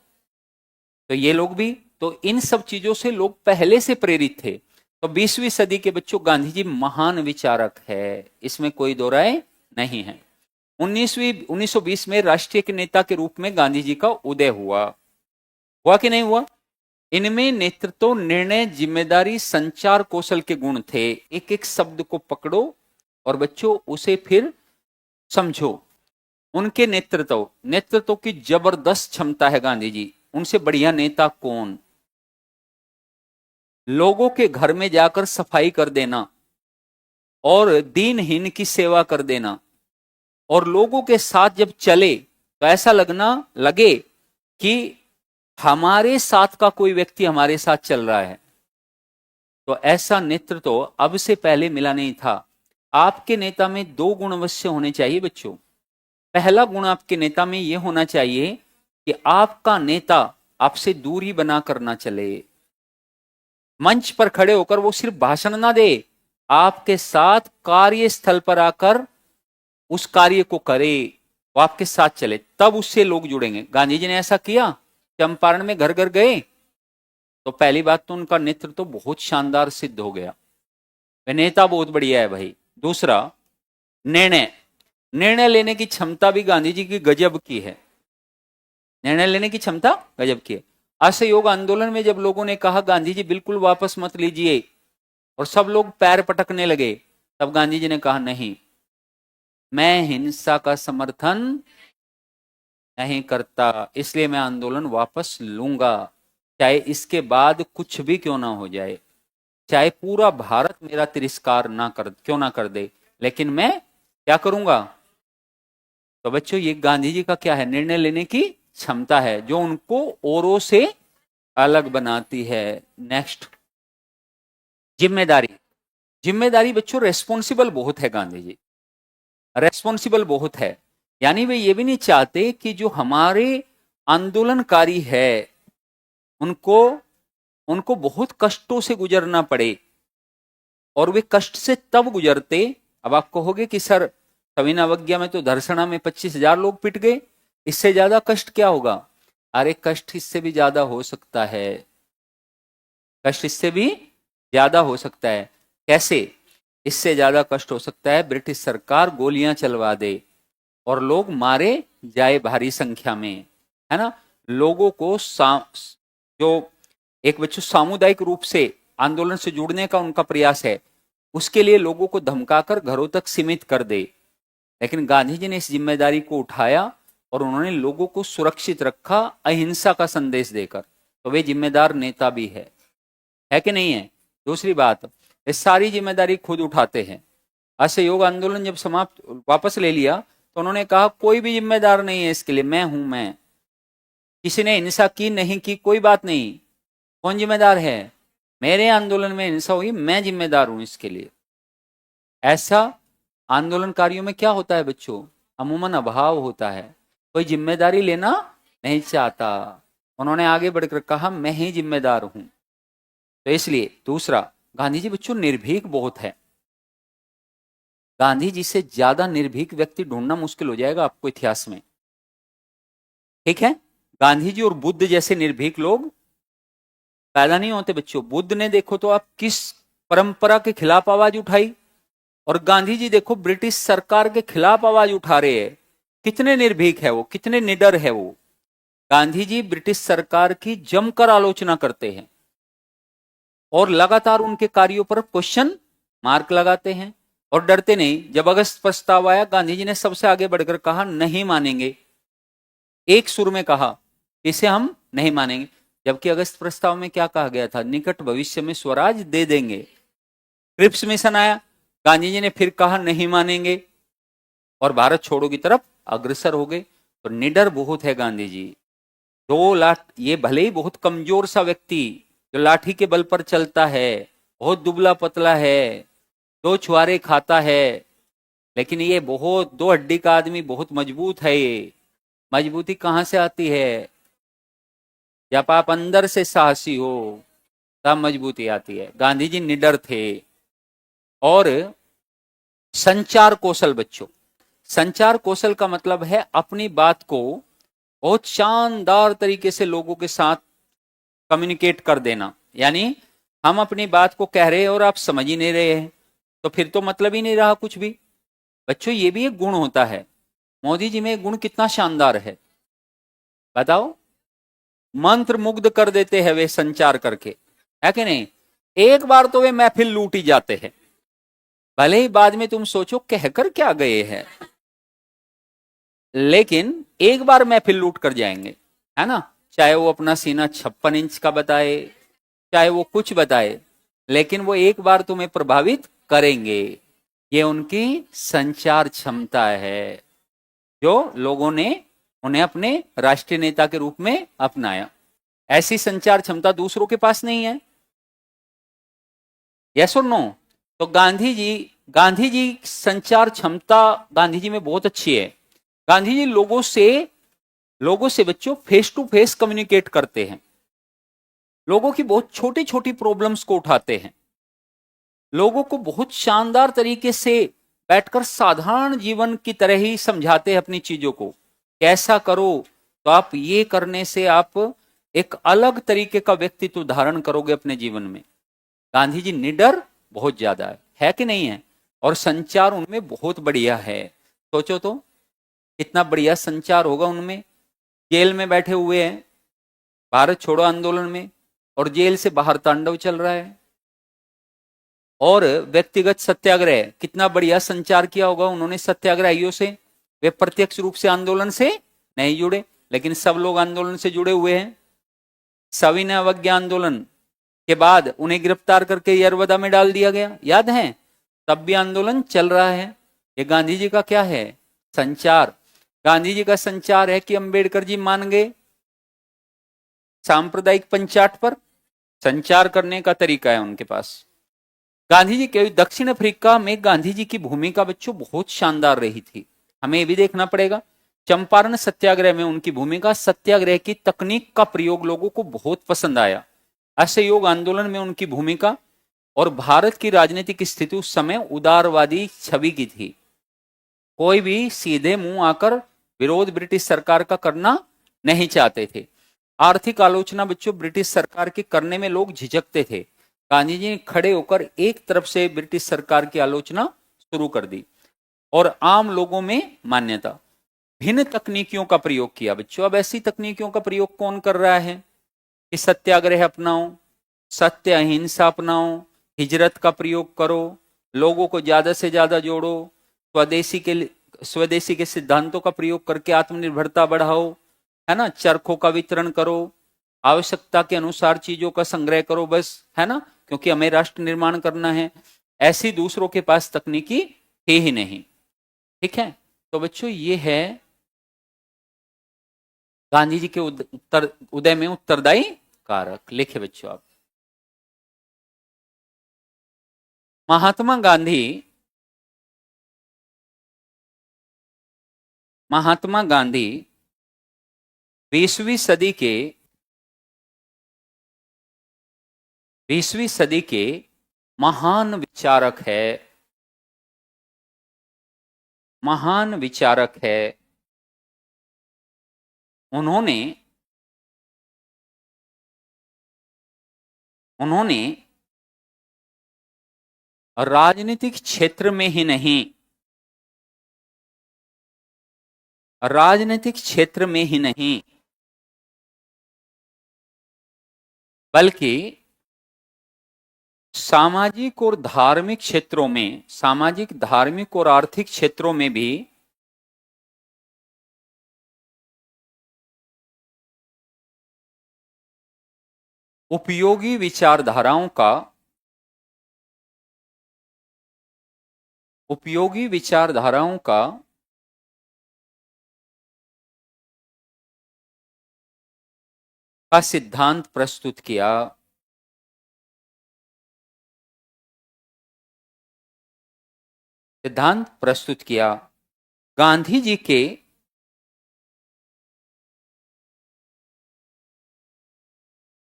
तो ये लोग भी, तो इन सब चीजों से लोग पहले से प्रेरित थे। तो 20वीं सदी के बच्चों गांधी जी महान विचारक है, इसमें कोई दो राय नहीं है। 1920 में राष्ट्रीय के नेता के रूप में गांधी जी का उदय हुआ कि नहीं हुआ? इनमें नेतृत्व, निर्णय, जिम्मेदारी, संचार कौशल के गुण थे। एक एक शब्द को पकड़ो और बच्चों उसे फिर समझो। उनके नेतृत्व की जबरदस्त क्षमता है गांधी जी। उनसे बढ़िया नेता कौन? लोगों के घर में जाकर सफाई कर देना, और दीनहीन की सेवा कर देना, और लोगों के साथ जब चले तो ऐसा लगे कि हमारे साथ का कोई व्यक्ति हमारे साथ चल रहा है। तो ऐसा नेतृत्व अब से पहले मिला नहीं था। आपके नेता में दो गुण अवश्य होने चाहिए बच्चों। पहला गुण आपके नेता में यह होना चाहिए कि आपका नेता आपसे दूरी बना कर ना चले। मंच पर खड़े होकर वो सिर्फ भाषण ना दे, आपके साथ कार्यस्थल पर आकर उस कार्य को करे, वो आपके साथ चले, तब उससे लोग जुड़ेंगे। गांधी जी ने ऐसा किया, चंपारण में घर घर गए, तो पहली बात तो उनका नेतृत्व बहुत शानदार सिद्ध हो गया, वे नेता बहुत बढ़िया है भाई। दूसरा, निर्णय लेने की क्षमता भी गांधी जी की गजब की है। निर्णय लेने की क्षमता गजब की है। असहयोग आंदोलन में जब लोगों ने कहा गांधी जी बिल्कुल वापस मत लीजिए, और सब लोग पैर पटकने लगे, तब गांधी जी ने कहा नहीं, मैं हिंसा का समर्थन नहीं करता, इसलिए मैं आंदोलन वापस लूंगा, चाहे इसके बाद कुछ भी क्यों ना हो जाए, चाहे पूरा भारत मेरा तिरस्कार ना कर क्यों ना कर दे, लेकिन मैं क्या करूंगा। तो बच्चों ये गांधी जी का क्या है, निर्णय लेने की क्षमता है जो उनको औरों से अलग बनाती है। नेक्स्ट, जिम्मेदारी। जिम्मेदारी बच्चों रेस्पॉन्सिबल बहुत है, गांधी जी रेस्पॉन्सिबल बहुत है। यानी वे ये भी नहीं चाहते कि जो हमारे आंदोलनकारी है उनको उनको बहुत कष्टों से गुजरना पड़े, और वे कष्ट से तब गुजरते। अब आप कहोगे कि सर सविन अवज्ञा में तो धर्षणा में 25,000 लोग पिट गए, इससे ज्यादा कष्ट क्या होगा। अरे कष्ट इससे भी ज्यादा हो सकता है, कष्ट इससे भी ज्यादा हो सकता है। कैसे इससे ज्यादा कष्ट हो सकता है, ब्रिटिश सरकार गोलियां चलवा दे और लोग मारे जाए भारी संख्या में, है ना। लोगों को जो एक बच्चों सामुदायिक रूप से आंदोलन से जुड़ने का उनका प्रयास है, उसके लिए लोगों को धमकाकर घरों तक सीमित कर दे। लेकिन गांधी जी ने इस जिम्मेदारी को उठाया और उन्होंने लोगों को सुरक्षित रखा अहिंसा का संदेश देकर, तो वे जिम्मेदार नेता भी है कि नहीं है। दूसरी बात, ये सारी जिम्मेदारी खुद उठाते हैं। असहयोग आंदोलन जब समाप्त वापस ले लिया तो उन्होंने कहा कोई भी जिम्मेदार नहीं है इसके लिए, मैं हूं, मैं, किसी ने हिंसा की नहीं की कोई बात नहीं, कौन जिम्मेदार है, मेरे आंदोलन में हिंसा हुई, मैं जिम्मेदार हूं इसके लिए। ऐसा आंदोलनकारियों में क्या होता है बच्चों, अमूमन अभाव होता है, कोई जिम्मेदारी लेना नहीं चाहता। उन्होंने आगे बढ़कर कहा मैं ही जिम्मेदार हूं। तो इसलिए दूसरा, गांधी जी बच्चों निर्भीक बहुत है। गांधी जी से ज्यादा निर्भीक व्यक्ति ढूंढना मुश्किल हो जाएगा आपको इतिहास में, ठीक है। गांधी जी और बुद्ध जैसे निर्भीक लोग पैदा नहीं होते बच्चों। बुद्ध ने देखो तो आप किस परंपरा के खिलाफ आवाज उठाई, और गांधी जी देखो ब्रिटिश सरकार के खिलाफ आवाज उठा रहे हैं। कितने निर्भीक है वो, कितने निडर है वो। गांधी जी ब्रिटिश सरकार की जमकर आलोचना करते हैं और लगातार उनके कार्यों पर क्वेश्चन मार्क लगाते हैं, और डरते नहीं। जब अगस्त प्रस्ताव आया, गांधी जी ने सबसे आगे बढ़कर कहा नहीं मानेंगे, एक सुर में कहा इसे हम नहीं मानेंगे। जबकि अगस्त प्रस्ताव में क्या कहा गया था, निकट भविष्य में स्वराज दे देंगे। क्रिप्स मिशन आया, गांधी जी ने फिर कहा नहीं मानेंगे, और भारत छोड़ो की तरफ अग्रसर हो गए। तो निडर बहुत है गांधी जी। ये भले ही बहुत कमजोर सा व्यक्ति जो लाठी के बल पर चलता है, बहुत दुबला पतला है, 2 छुआरे खाता है, लेकिन ये बहुत 2 हड्डी का आदमी, बहुत मजबूत है। ये मजबूती कहां से आती है, जब आप अंदर से साहसी हो तब मजबूती आती है। गांधी जी निडर थे। और संचार कौशल बच्चों, संचार कौशल का मतलब है अपनी बात को बहुत शानदार तरीके से लोगों के साथ कम्युनिकेट कर देना। यानी हम अपनी बात को कह रहे हैं और आप समझ ही नहीं रहे हैं, तो फिर तो मतलब ही नहीं रहा कुछ भी। बच्चों ये भी एक गुण होता है। मोदी जी में एक गुण कितना शानदार है बताओ, मंत्र मुग्ध कर देते हैं वे संचार करके, है कि नहीं। एक बार तो वे महफिल लूट ही जाते हैं, भले ही बाद में तुम सोचो कहकर क्या गए हैं, लेकिन एक बार महफिल लूट कर जाएंगे, है ना। चाहे वो अपना सीना 56 इंच का बताए, चाहे वो कुछ बताए, लेकिन वो एक बार तुम्हें प्रभावित करेंगे। ये उनकी संचार क्षमता है जो लोगों ने उन्हें अपने राष्ट्रीय नेता के रूप में अपनाया। ऐसी संचार क्षमता दूसरों के पास नहीं है। यस और नो। तो गांधी जी संचार क्षमता गांधी जी में बहुत अच्छी है। गांधी जी लोगों से बच्चों फेस टू फेस कम्युनिकेट करते हैं, लोगों की बहुत छोटी छोटी प्रॉब्लम्स को उठाते हैं, लोगों को बहुत शानदार तरीके से बैठकर साधारण जीवन की तरह ही समझाते हैं अपनी चीजों को। कैसा करो, तो आप ये करने से आप एक अलग तरीके का व्यक्तित्व धारण करोगे अपने जीवन में। गांधी जी निडर बहुत ज्यादा है कि नहीं है, और संचार उनमें बहुत बढ़िया है। सोचो तो कितना बढ़िया संचार होगा उनमें। जेल में बैठे हुए हैं भारत छोड़ो आंदोलन में, और जेल से बाहर तांडव चल रहा है। और व्यक्तिगत सत्याग्रह, कितना बढ़िया संचार किया होगा उन्होंने सत्याग्रहियों से। वे प्रत्यक्ष रूप से आंदोलन से नहीं जुड़े, लेकिन सब लोग आंदोलन से जुड़े हुए हैं। सविनय अवज्ञा आंदोलन के बाद उन्हें गिरफ्तार करके यरवदा में डाल दिया गया, याद है? तब भी आंदोलन चल रहा है। ये गांधी जी का क्या है? संचार। गांधी जी का संचार है कि अंबेडकर जी मान गए सांप्रदायिक पंचाट पर। संचार करने का तरीका है उनके पास। गांधी जी के दक्षिण अफ्रीका में गांधी जी की भूमिका बच्चों बहुत शानदार रही थी, हमें ये भी देखना पड़ेगा। चंपारण सत्याग्रह में उनकी भूमिका, सत्याग्रह की तकनीक का प्रयोग लोगों को बहुत पसंद आया। असहयोग आंदोलन में उनकी भूमिका और भारत की राजनीतिक स्थिति उस समय उदारवादी छवि की थी। कोई भी सीधे मुंह आकर विरोध ब्रिटिश सरकार का करना नहीं चाहते थे। आर्थिक आलोचना बच्चों ब्रिटिश सरकार की करने में लोग झिझकते थे। गांधी जी ने खड़े होकर एक तरफ से ब्रिटिश सरकार की आलोचना शुरू कर दी और आम लोगों में मान्यता। भिन्न तकनीकियों का प्रयोग किया बच्चों। अब ऐसी तकनीकियों का प्रयोग कौन कर रहा है कि सत्याग्रह अपनाओ, सत्य अहिंसा अपनाओ, हिजरत का प्रयोग करो, लोगों को ज्यादा से ज्यादा जोड़ो, स्वदेशी के सिद्धांतों का प्रयोग करके आत्मनिर्भरता बढ़ाओ, है ना, चरखों का वितरण करो, आवश्यकता के अनुसार चीजों का संग्रह करो, बस, है ना, क्योंकि हमें राष्ट्र निर्माण करना है। ऐसी दूसरों के पास तकनीकी है ही नहीं। ठीक है, तो बच्चों ये है गांधी जी के उदय में उत्तरदायी कारक। लिखे बच्चों आप। महात्मा गांधी, महात्मा गांधी 20वीं सदी के 20वीं सदी के महान विचारक है, महान विचारक है। उन्होंने उन्होंने राजनीतिक क्षेत्र में ही नहीं, राजनीतिक क्षेत्र में ही नहीं बल्कि सामाजिक और धार्मिक क्षेत्रों में, सामाजिक, धार्मिक और आर्थिक क्षेत्रों में भी उपयोगी विचारधाराओं का, उपयोगी विचारधाराओं का सिद्धांत प्रस्तुत किया। सिद्धांत प्रस्तुत किया। गांधी जी के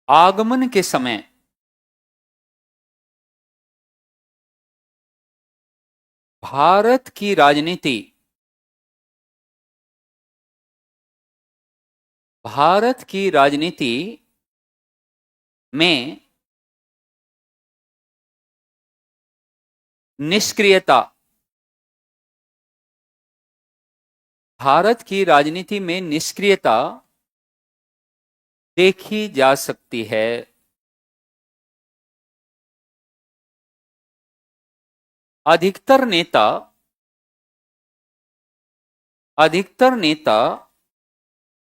आगमन के समय भारत की राजनीति, भारत की राजनीति में निष्क्रियता, भारत की राजनीति में निष्क्रियता देखी जा सकती है। अधिकतर नेता, अधिकतर नेता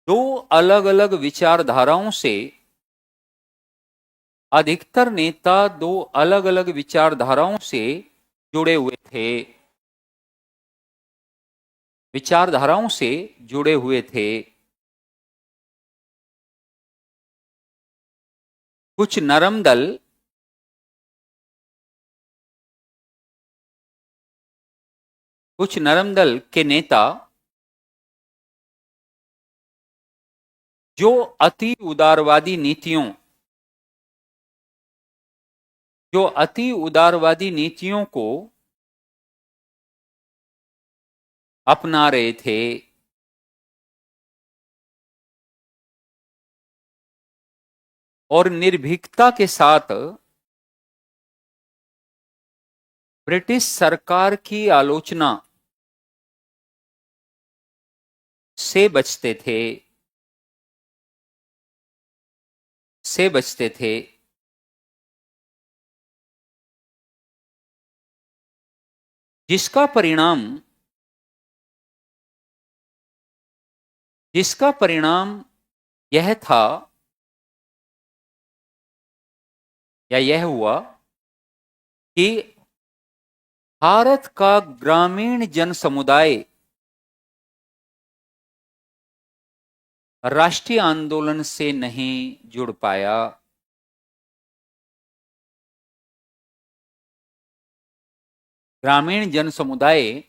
दो अलग अलग विचारधाराओं से, अधिकतर नेता दो अलग अलग विचारधाराओं से जुड़े हुए थे, विचारधाराओं से जुड़े हुए थे। कुछ नरम दल, कुछ नरम दल के नेता जो अति उदारवादी नीतियों, जो अति उदारवादी नीतियों को अपना रहे थे, और निर्भीकता के साथ ब्रिटिश सरकार की आलोचना से बचते थे, से बचते थे। जिसका परिणाम जिसका परिणाम यह था या यह हुआ कि भारत का ग्रामीण जन समुदाय राष्ट्रीय आंदोलन से नहीं जुड़ पाया। ग्रामीण जन समुदाय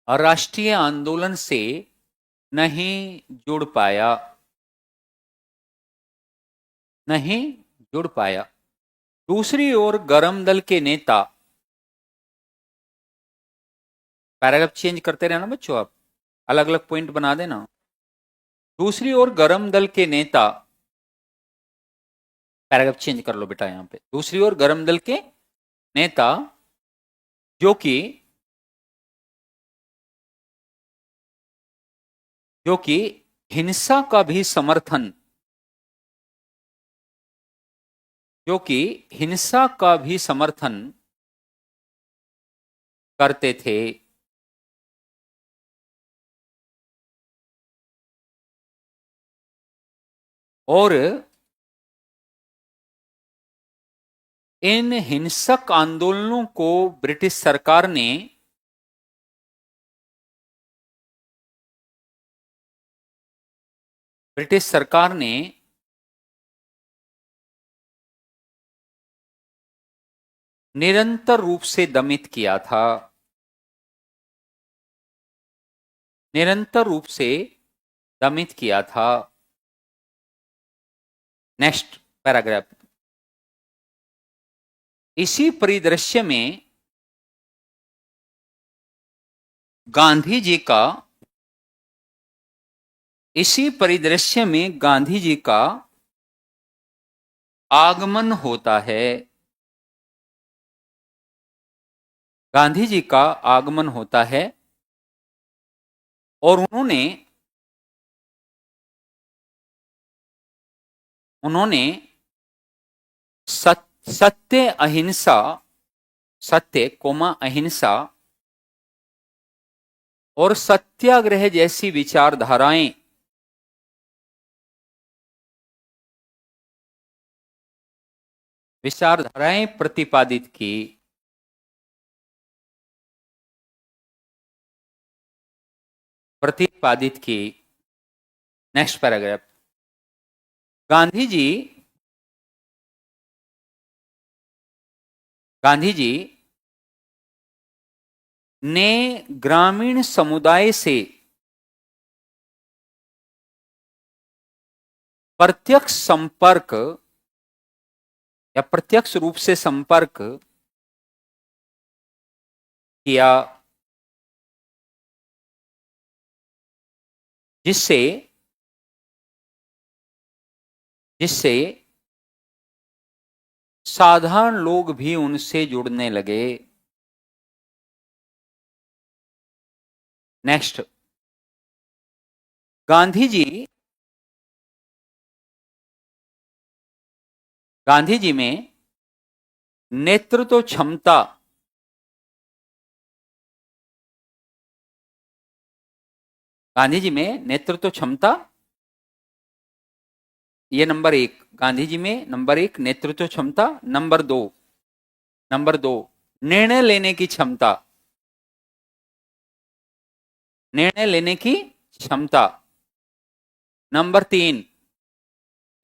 राष्ट्रीय आंदोलन से नहीं जुड़ पाया, नहीं जुड़ पाया। दूसरी ओर गरम दल के नेता, पैराग्राफ चेंज करते रहना बच्चों, आप अलग अलग पॉइंट बना देना। दूसरी ओर गरम दल के नेता, पैराग्राफ चेंज कर लो बेटा यहां पे। दूसरी ओर गरम दल के नेता जो कि हिंसा का भी समर्थन, जो कि हिंसा का भी समर्थन करते थे, और इन हिंसक आंदोलनों को ब्रिटिश सरकार ने निरंतर रूप से दमित किया था, निरंतर रूप से दमित किया था। Next paragraph. इसी परिदृश्य में गांधी जी का आगमन होता है। गांधी जी का आगमन होता है और उन्होंने सत्य अहिंसा, सत्य कोमा अहिंसा और सत्याग्रह जैसी विचारधाराएं प्रतिपादित की। Next paragraph. गांधी जी ने ग्रामीण समुदाय से प्रत्यक्ष संपर्क या प्रत्यक्ष रूप से संपर्क किया, जिससे साधारण लोग भी उनसे जुड़ने लगे। नेक्स्ट। गांधी जी में नेतृत्व क्षमता, गांधी जी में नेतृत्व क्षमता, ये नंबर एक। गांधी जी में नंबर एक नेतृत्व क्षमता। नंबर दो निर्णय लेने की क्षमता, निर्णय लेने की क्षमता। नंबर तीन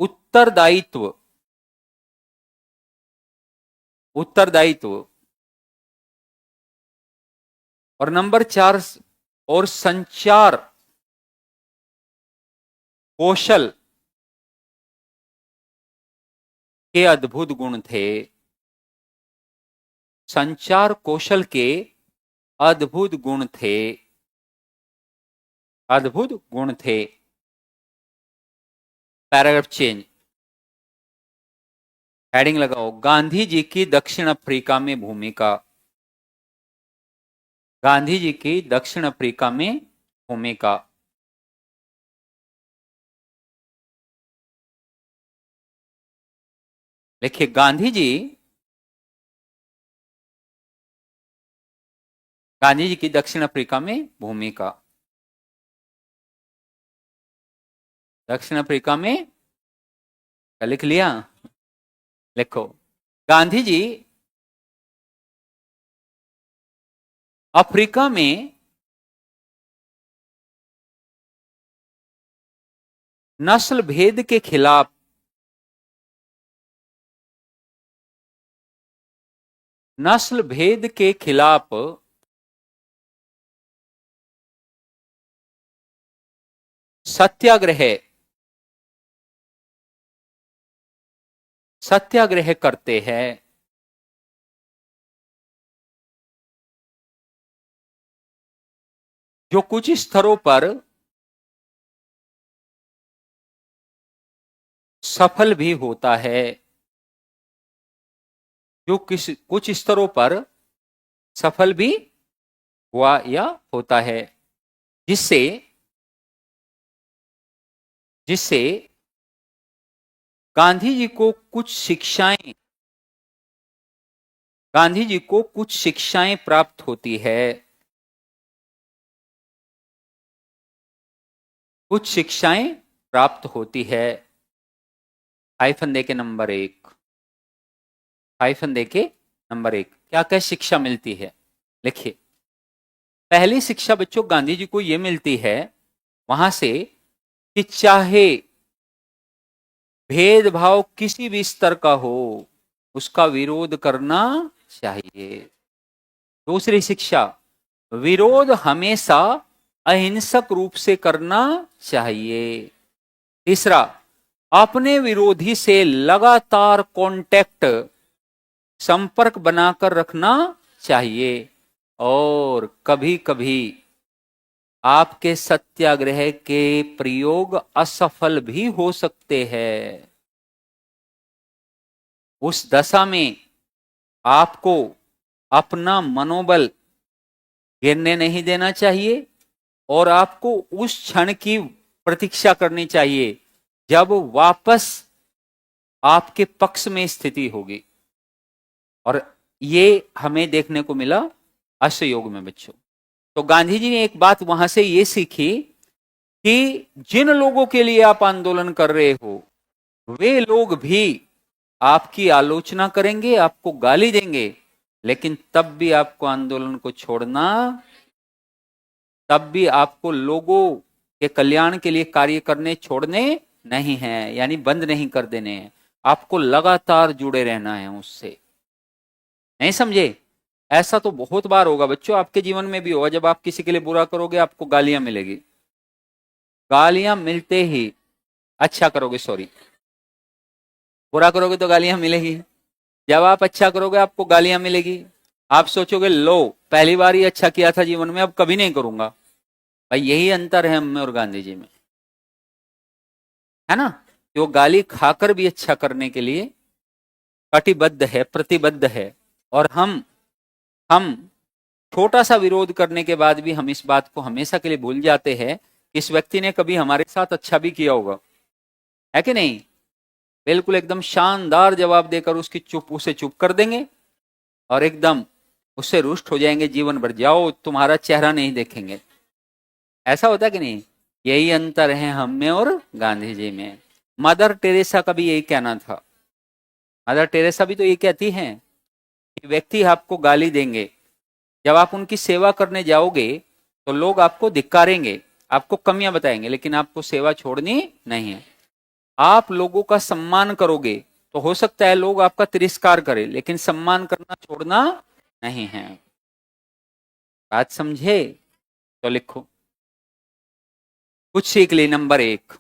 उत्तरदायित्व, और नंबर चार और संचार कौशल के अद्भुत गुण थे। संचार कौशल के अद्भुत गुण थे, अद्भुत गुण थे। पैराग्राफ चेंज, हेडिंग लगाओ, गांधी जी की दक्षिण अफ्रीका में भूमिका। गांधी जी की दक्षिण अफ्रीका में भूमिका। देखिए गांधी जी की दक्षिण अफ्रीका में भूमिका। दक्षिण अफ्रीका में लिख लिया, लिखो। गांधी जी अफ्रीका में नस्ल भेद के खिलाफ नस्ल भेद के खिलाफ सत्याग्रह सत्याग्रह करते हैं। जो कुछ स्तरों पर सफल भी होता है। जो कुछ स्तरों पर सफल भी हुआ या होता है, जिससे जिससे गांधी जी को कुछ शिक्षाएं गांधी जी को कुछ शिक्षाएं प्राप्त होती है। कुछ शिक्षाएं प्राप्त होती है। हाइफन देके नंबर 1, हाइफन देके नंबर 1, क्या क्या शिक्षा मिलती है लिखिए। पहली शिक्षा बच्चों गांधी जी को यह मिलती है वहां से कि चाहे भेदभाव किसी भी स्तर का हो, उसका विरोध करना चाहिए। दूसरी शिक्षा, विरोध हमेशा अहिंसक रूप से करना चाहिए। तीसरा, अपने विरोधी से लगातार कांटेक्ट संपर्क बनाकर रखना चाहिए। और कभी कभी आपके सत्याग्रह के प्रयोग असफल भी हो सकते हैं। उस दशा में आपको अपना मनोबल गिरने नहीं देना चाहिए और आपको उस क्षण की प्रतीक्षा करनी चाहिए जब वापस आपके पक्ष में स्थिति होगी। और ये हमें देखने को मिला अष्टयोग में बच्चों। तो गांधी जी ने एक बात वहां से ये सीखी कि जिन लोगों के लिए आप आंदोलन कर रहे हो, वे लोग भी आपकी आलोचना करेंगे, आपको गाली देंगे, लेकिन तब भी आपको आंदोलन को छोड़ना, तब भी आपको लोगों के कल्याण के लिए कार्य करने छोड़ने नहीं है, यानी बंद नहीं कर देने हैं। आपको लगातार जुड़े रहना है उससे। नहीं समझे? ऐसा तो बहुत बार होगा बच्चों, आपके जीवन में भी होगा। जब आप किसी के लिए बुरा करोगे आपको गालियां मिलेगी। गालियां मिलते ही अच्छा करोगे, सॉरी, बुरा करोगे तो गालियां मिलेगी। जब आप अच्छा करोगे आपको गालियां मिलेगी। आप सोचोगे लो पहली बार ही अच्छा किया था जीवन में, अब कभी नहीं करूंगा। भाई यही अंतर है हम में और गांधी जी में, है ना? जो गाली खाकर भी अच्छा करने के लिए कटिबद्ध है, प्रतिबद्ध है। और हम छोटा सा विरोध करने के बाद भी हम इस बात को हमेशा के लिए भूल जाते हैं कि इस व्यक्ति ने कभी हमारे साथ अच्छा भी किया होगा, है कि नहीं? बिल्कुल एकदम शानदार जवाब देकर उसे चुप कर देंगे और एकदम उससे रुष्ट हो जाएंगे जीवन भर। जाओ, तुम्हारा चेहरा नहीं देखेंगे। ऐसा होता है कि नहीं? यही अंतर है हम में और गांधी जी में। मदर टेरेसा का भी यही कहना था। मदर टेरेसा भी तो ये कहती हैं कि व्यक्ति आपको गाली देंगे, जब आप उनकी सेवा करने जाओगे तो लोग आपको धिक्कारेंगे, आपको कमियां बताएंगे, लेकिन आपको सेवा छोड़नी नहीं है। आप लोगों का सम्मान करोगे तो हो सकता है लोग आपका तिरस्कार करें, लेकिन सम्मान करना छोड़ना नहीं है। बात समझे? तो लिखो, कुछ सीख ली। नंबर एक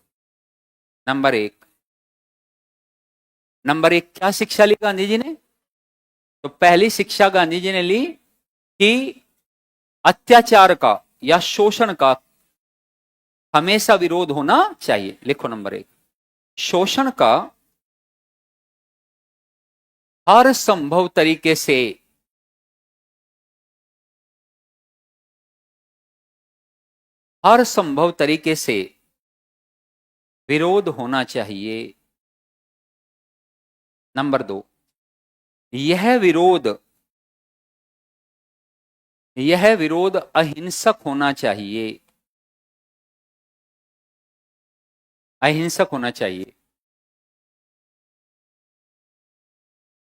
क्या शिक्षा ली गांधी जी ने? तो पहली शिक्षा गांधी जी ने ली कि अत्याचार का या शोषण का हमेशा विरोध होना चाहिए। लिखो नंबर 1, शोषण का हर संभव तरीके से विरोध होना चाहिए। नंबर 2, यह विरोध यह विरोध अहिंसक होना चाहिए, अहिंसक होना चाहिए,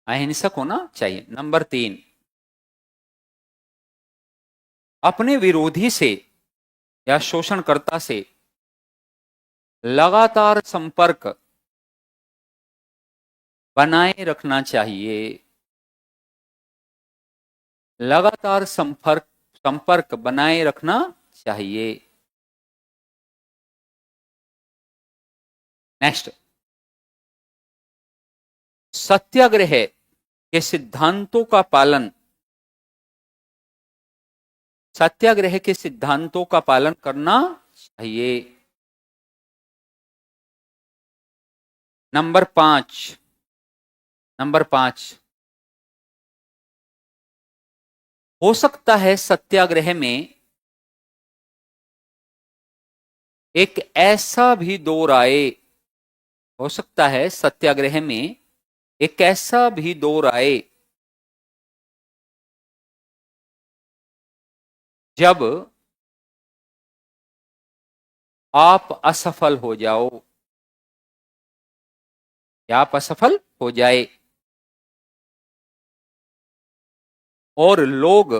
अहिंसक होना चाहिए। नंबर 3, अपने विरोधी से या शोषणकर्ता से लगातार संपर्क बनाए रखना चाहिए, लगातार संपर्क संपर्क बनाए रखना चाहिए। नेक्स्ट, सत्याग्रह के सिद्धांतों का पालन, सत्याग्रह के सिद्धांतों का पालन करना चाहिए। नंबर 5, नंबर 5, हो सकता है सत्याग्रह में एक ऐसा भी दौर आए, हो सकता है सत्याग्रह में एक ऐसा भी दौर आए जब आप असफल हो जाओ, या आप असफल हो जाए और लोग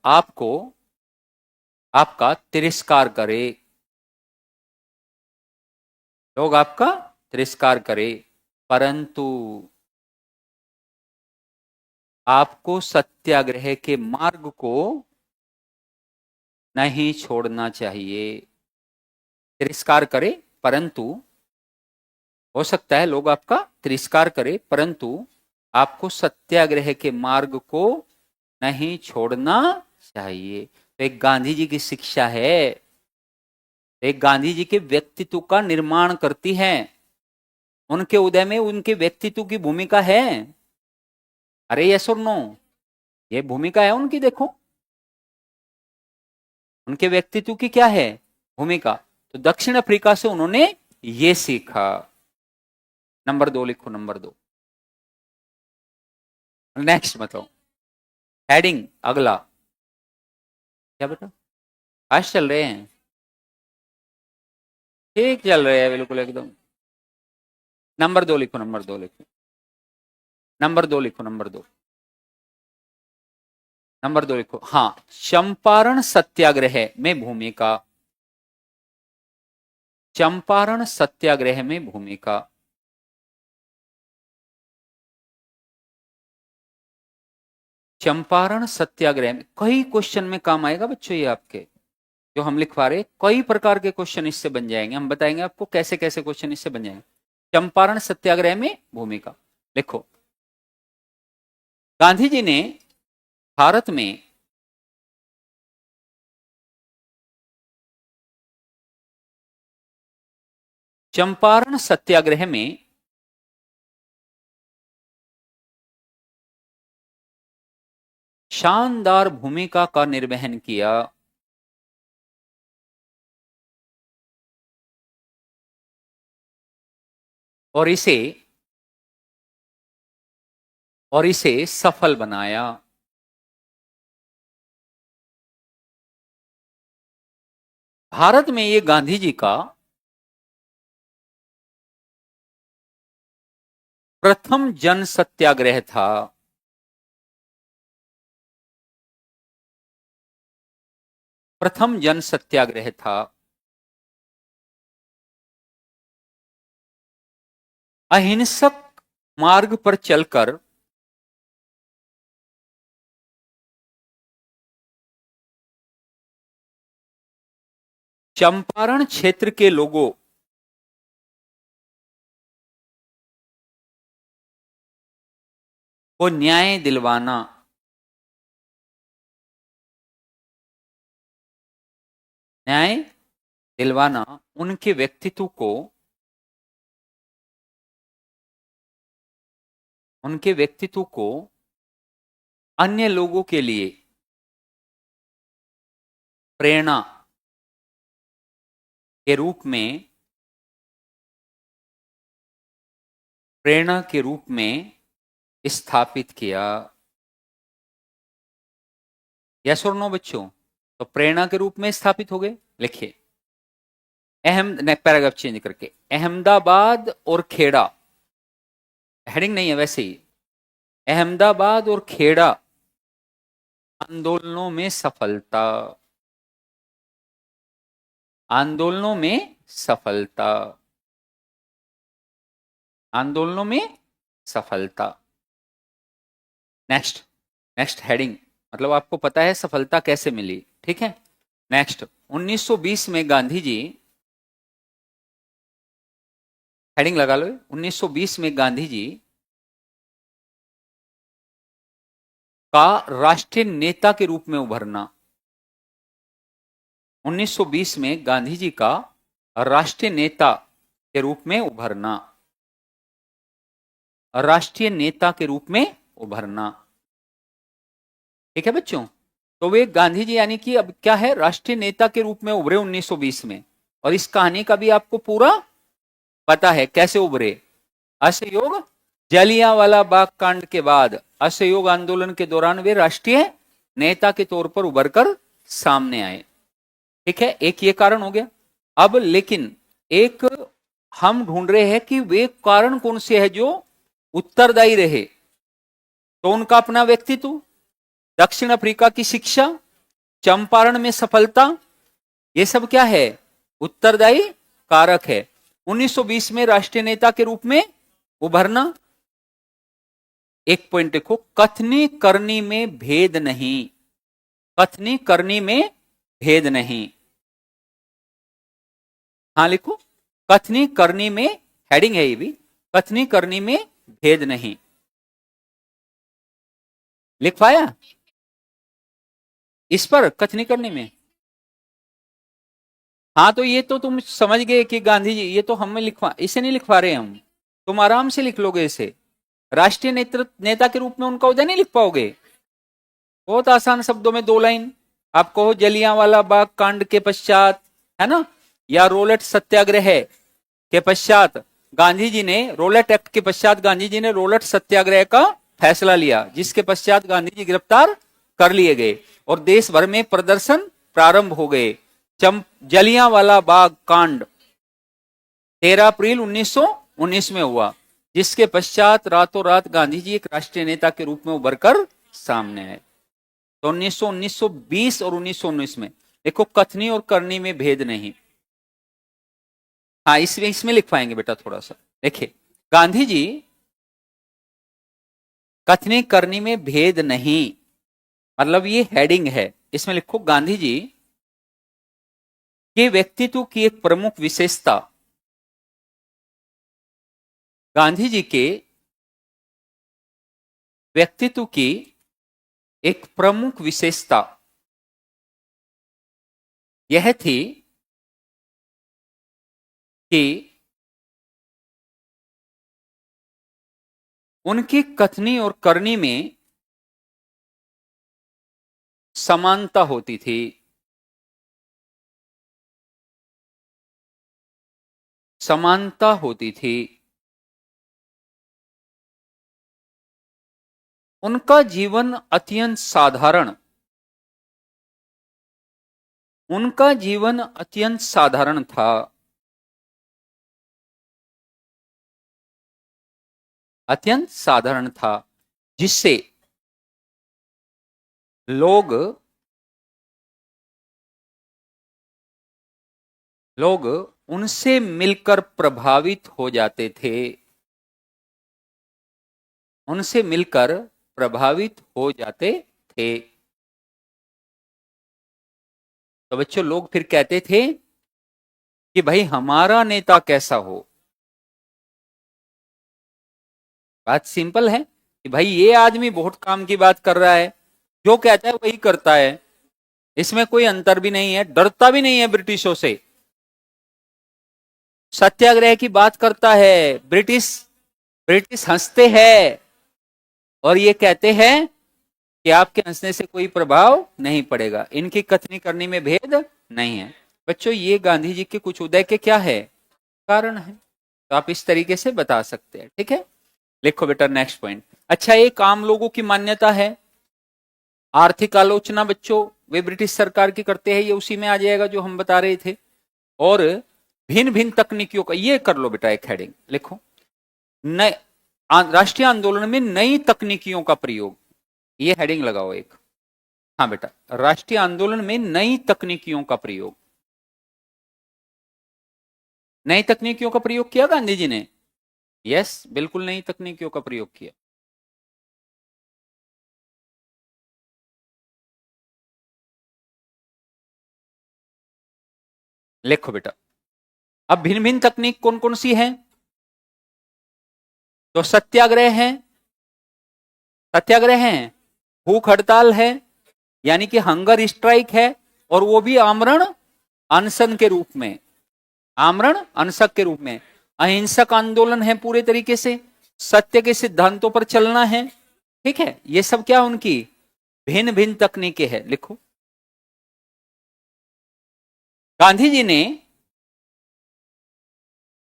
आपको, आपका तिरस्कार करे, लोग आपका तिरस्कार करे, परंतु आपको सत्याग्रह के मार्ग को नहीं छोड़ना चाहिए। तिरस्कार करे, परंतु हो सकता है लोग आपका तिरस्कार करे, परंतु आपको सत्याग्रह के मार्ग को नहीं छोड़ना चाहिए। तो एक गांधी जी की शिक्षा है, एक गांधी जी के व्यक्तित्व का निर्माण करती है, उनके उदय में उनके व्यक्तित्व की भूमिका है। अरे यस और नो, ये भूमिका है उनकी, देखो उनके व्यक्तित्व की क्या है भूमिका। तो दक्षिण अफ्रीका से उन्होंने ये सीखा। नंबर 2 लिखो, नंबर 2। नेक्स्ट बताओ, हेडिंग अगला क्या बेटा, आज चल रहे हैं, ठीक चल रहे हैं बिल्कुल एकदम। नंबर 2 लिखो, नंबर 2 लिखो, नंबर 2 लिखो, नंबर 2, नंबर 2 लिखो। हाँ, चंपारण सत्याग्रह में भूमिका, चंपारण सत्याग्रह में भूमिका। चंपारण सत्याग्रह में कई क्वेश्चन में काम आएगा बच्चों, ये आपके जो हम लिखवा रहे, कई प्रकार के क्वेश्चन इससे बन जाएंगे, हम बताएंगे आपको कैसे कैसे क्वेश्चन इससे बन जाएंगे। चंपारण सत्याग्रह में भूमिका लिखो। गांधी जी ने भारत में चंपारण सत्याग्रह में शानदार भूमिका का निर्वहन किया, और इसे सफल बनाया। भारत में ये गांधी जी का प्रथम जन सत्याग्रह था, प्रथम जन सत्याग्रह था। अहिंसक मार्ग पर चलकर चंपारण क्षेत्र के लोगों को न्याय दिलवाना, न्याय दिलवाना उनके व्यक्तित्व को, उनके व्यक्तित्व को अन्य लोगों के लिए प्रेरणा के रूप में, प्रेरणा के रूप में स्थापित किया। यस और नो बच्चों? तो प्रेरणा के रूप में स्थापित हो गए। लिखिए पैराग्राफ चेंज करके, अहमदाबाद और खेड़ा, हेडिंग नहीं है वैसे ही, अहमदाबाद और खेड़ा आंदोलनों में सफलता, आंदोलनों में सफलता, आंदोलनों में सफलता। नेक्स्ट, नेक्स्ट हेडिंग, मतलब आपको पता है सफलता कैसे मिली, ठीक है। नेक्स्ट, 1920 में गांधी जी, हेडिंग लगा लो, 1920 में गांधी जी का राष्ट्रीय नेता के रूप में उभरना, 1920 में गांधी जी का राष्ट्रीय नेता के रूप में उभरना, राष्ट्रीय नेता के रूप में उभरना, ठीक है बच्चों। तो वे गांधी जी यानी कि अब क्या है, राष्ट्रीय नेता के रूप में उभरे 1920 में। और इस कहानी का भी आपको पूरा पता है कैसे उभरे। असहयोग जलियांवाला बाग कांड के बाद असहयोग आंदोलन के दौरान वे राष्ट्रीय नेता के तौर पर उभरकर सामने आए, ठीक है। एक ये कारण हो गया। अब लेकिन एक हम ढूंढ रहे हैं कि वे कारण कौन से है जो उत्तरदायी रहे। तो उनका अपना व्यक्तित्व, दक्षिण अफ्रीका की शिक्षा, चंपारण में सफलता, ये सब क्या है, उत्तरदायी कारक है। 1920 में राष्ट्रीय नेता के रूप में उभरना। एक पॉइंट देखो, कथनी करनी में भेद नहीं, कथनी करनी में भेद नहीं। हाँ लिखो, कथनी करनी में, हेडिंग है ये भी, कथनी करनी में भेद नहीं। लिख पाया इस पर, कथनी करनी में? हाँ तो ये तो तुम समझ गए कि गांधी जी, ये तो हमें लिखवा, इसे नहीं लिखवा रहे हम, तुम आराम से लिख लोगे इसे। राष्ट्रीय नेता के रूप में उनका उदय नहीं लिख पाओगे? बहुत आसान शब्दों में 2 लाइन आप कहो, जलियांवाला बाग कांड के पश्चात, है ना, या रोलेट सत्याग्रह के पश्चात गांधी जी ने, रोलेट एक्ट के पश्चात गांधी जी ने रोलेट सत्याग्रह का फैसला लिया, जिसके पश्चात गांधी जी गिरफ्तार कर लिए गए और देश भर में प्रदर्शन प्रारंभ हो गए। जलियांवाला बाग कांड 13 अप्रैल 1919 में हुआ, जिसके पश्चात रातों रात गांधी जी एक राष्ट्रीय नेता के रूप में उभरकर सामने आए। तो 1920 और 1919 में देखो, कथनी और करनी में भेद नहीं। हाँ इसमें लिखवाएंगे बेटा थोड़ा सा। देखिए, गांधी जी कथनी करनी में भेद नहीं, मतलब ये हेडिंग है, इसमें लिखो गांधी जी के व्यक्तित्व की एक प्रमुख विशेषता, गांधी जी के व्यक्तित्व की एक प्रमुख विशेषता यह थी कि उनकी कथनी और करनी में समानता होती थी। समानता होती थी। उनका जीवन अत्यंत साधारण, उनका जीवन अत्यंत साधारण था, अत्यंत साधारण था, जिससे लोग उनसे मिलकर प्रभावित हो जाते थे, उनसे मिलकर प्रभावित हो जाते थे। तो बच्चों, लोग फिर कहते थे कि भाई हमारा नेता कैसा हो। बात सिंपल है कि भाई ये आदमी बहुत काम की बात कर रहा है, जो कहता है वही करता है, इसमें कोई अंतर भी नहीं है, डरता भी नहीं है ब्रिटिशों से, सत्याग्रह की बात करता है, ब्रिटिश ब्रिटिश हंसते हैं और ये कहते हैं कि आपके हंसने से कोई प्रभाव नहीं पड़ेगा, इनकी कथनी करनी में भेद नहीं है। बच्चों, ये गांधी जी के कुछ उदय के क्या है, कारण है। तो आप इस तरीके से बता सकते हैं, ठीक है। लिखो बेटा नेक्स्ट पॉइंट। अच्छा, एक आम लोगों की मान्यता है आर्थिक आलोचना बच्चों वे ब्रिटिश सरकार की करते हैं, ये उसी में आ जाएगा जो हम बता रहे थे। और भिन्न भिन्न तकनीकियों का ये कर लो बेटा, एक हेडिंग लिखो, नए राष्ट्रीय आंदोलन में नई तकनीकियों का प्रयोग, ये हेडिंग लगाओ एक। हाँ बेटा, राष्ट्रीय आंदोलन में नई तकनीकियों का प्रयोग। नई तकनीकियों का प्रयोग किया गांधी जी ने? यस, बिल्कुल नई तकनीकियों का प्रयोग किया। लिखो बेटा, अब भिन्न भिन्न तकनीक कौन कौन सी है? तो सत्याग्रह है, सत्याग्रह है, भूख हड़ताल है, यानी कि हंगर स्ट्राइक है, और वो भी आमरण अनशन के रूप में, आमरण अनशक के रूप में। अहिंसक आंदोलन है पूरे तरीके से, सत्य के सिद्धांतों पर चलना है। ठीक है, ये सब क्या उनकी भिन्न भिन्न तकनीकें हैं। लिखो, गांधी जी ने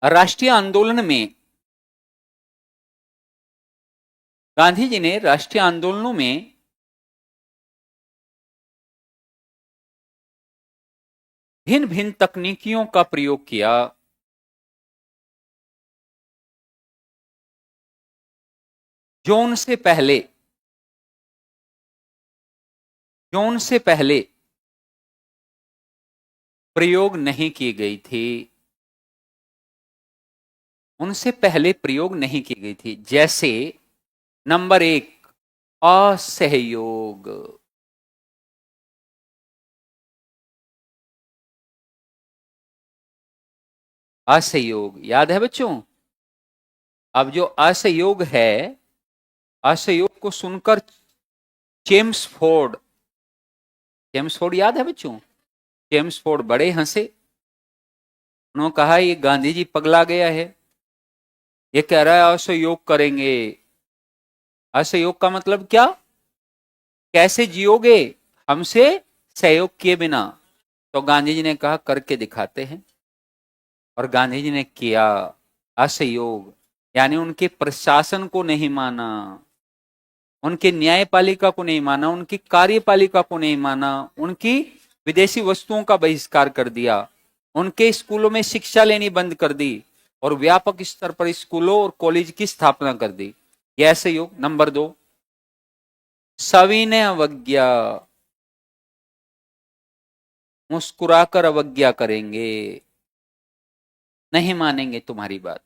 राष्ट्रीय आंदोलन में, गांधी जी ने राष्ट्रीय आंदोलनों में भिन्न भिन्न तकनीकियों का प्रयोग किया, जो उनसे पहले, जो उनसे पहले प्रयोग नहीं की गई थी, उनसे पहले प्रयोग नहीं की गई थी। जैसे नंबर 1, असहयोग। असहयोग याद है बच्चों? अब जो असहयोग है, असहयोग को सुनकर चेम्सफोर्ड, चेम्सफोर्ड याद है बच्चों? चेम्सफोर्ड बड़े हंसे, उन्होंने कहा ये गांधी जी पगला गया है, ये कह रहा है असहयोग करेंगे। असहयोग का मतलब क्या? कैसे जियोगे हमसे सहयोग किए बिना? तो गांधी जी ने कहा करके दिखाते हैं, और गांधी जी ने किया। असहयोग यानी उनके प्रशासन को नहीं माना, उनके न्यायपालिका को नहीं माना, उनकी कार्यपालिका को नहीं माना, उनकी विदेशी वस्तुओं का बहिष्कार कर दिया, उनके स्कूलों में शिक्षा लेनी बंद कर दी, और व्यापक स्तर पर स्कूलों और कॉलेज की स्थापना कर दी। यह सहयोग। नंबर 2, सविनय अवज्ञा, मुस्कुराकर अवज्ञा करेंगे, नहीं मानेंगे तुम्हारी बात।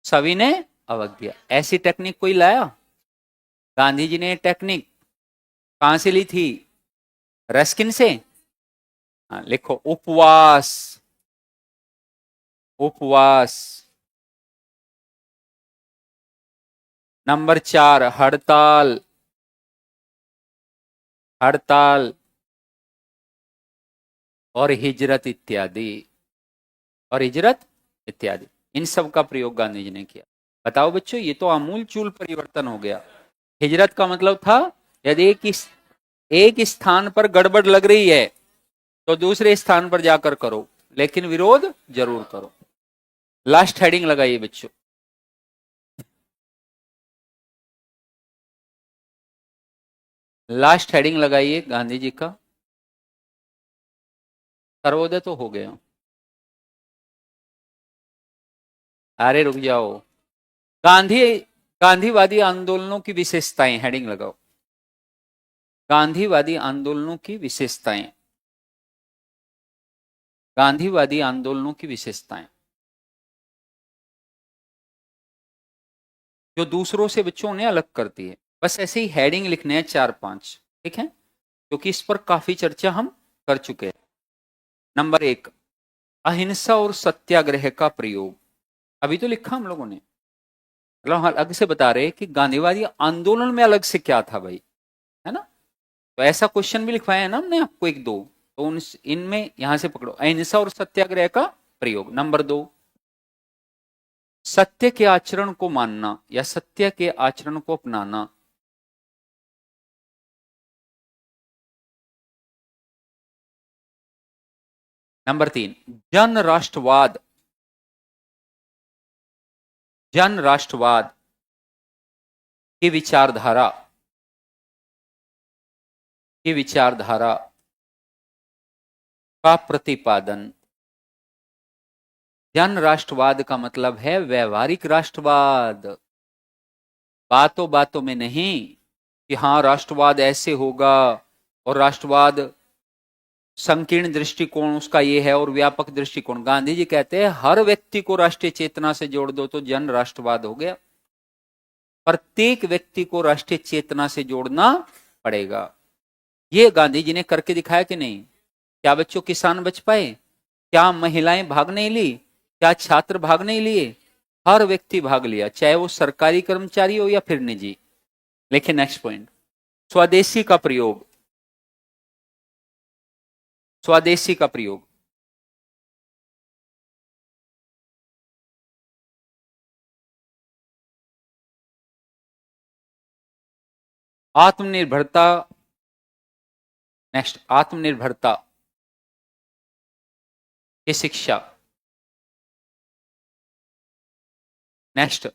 सविनय अवज्ञा, ऐसी टेक्निक कोई लाया? गांधी जी ने टेक्निक कहां से ली थी? रस्किन से। हाँ, लिखो, उपवास, उपवास। नंबर 4, हड़ताल, हड़ताल और हिजरत इत्यादि, और हिजरत इत्यादि, इन सब का प्रयोग गांधी जी ने किया। बताओ बच्चों, ये तो आमूल चूल परिवर्तन हो गया। हिजरत का मतलब था, यदि एक स्थान पर गड़बड़ लग रही है तो दूसरे स्थान पर जाकर करो, लेकिन विरोध जरूर करो। लास्ट हेडिंग लगाइए बच्चों, लास्ट हेडिंग लगाइए गांधी जी का। सर्वोदय तो हो गया, अरे रुक जाओ। गांधी, गांधीवादी आंदोलनों की विशेषताएं, हेडिंग लगाओ, गांधीवादी आंदोलनों की विशेषताएं, गांधीवादी आंदोलनों की विशेषताएं जो दूसरों से बच्चों ने अलग करती है। बस ऐसे ही हेडिंग लिखने हैं 4-5, ठीक है, क्योंकि इस पर काफी चर्चा हम कर चुके हैं। नंबर 1, अहिंसा और सत्याग्रह का प्रयोग। अभी तो लिखा हम लोगों ने, मतलब अलग से बता रहे कि गांधीवादी आंदोलन में अलग से क्या था भाई, है ना? तो ऐसा क्वेश्चन भी लिखवाया है ना हमने आपको 1-2, तो उन इनमें यहां से पकड़ो, अहिंसा और सत्याग्रह का प्रयोग। नंबर 2, सत्य के आचरण को मानना या सत्य के आचरण को अपनाना। नंबर 3, जन राष्ट्रवाद, जन राष्ट्रवाद की विचारधारा। की विचारधारा का प्रतिपादन। जन राष्ट्रवाद का मतलब है व्यवहारिक राष्ट्रवाद, बातों बातों में नहीं कि हाँ राष्ट्रवाद ऐसे होगा और राष्ट्रवाद संकीर्ण दृष्टिकोण उसका ये है और व्यापक दृष्टिकोण। गांधी जी कहते हैं हर व्यक्ति को राष्ट्रीय चेतना से जोड़ दो तो जन राष्ट्रवाद हो गया। प्रत्येक व्यक्ति को राष्ट्रीय चेतना से जोड़ना पड़ेगा। ये गांधी जी ने करके दिखाया कि नहीं? क्या बच्चों किसान बच पाए? क्या महिलाएं भाग नहीं ली? क्या छात्र भाग नहीं लिए? हर व्यक्ति भाग लिया, चाहे वो सरकारी कर्मचारी हो या फिर निजी। लेकिन नेक्स्ट पॉइंट, स्वदेशी का प्रयोग। स्वदेशी का प्रयोग, आत्मनिर्भरता। नेक्स्ट, आत्मनिर्भरता की शिक्षा। नेक्स्ट,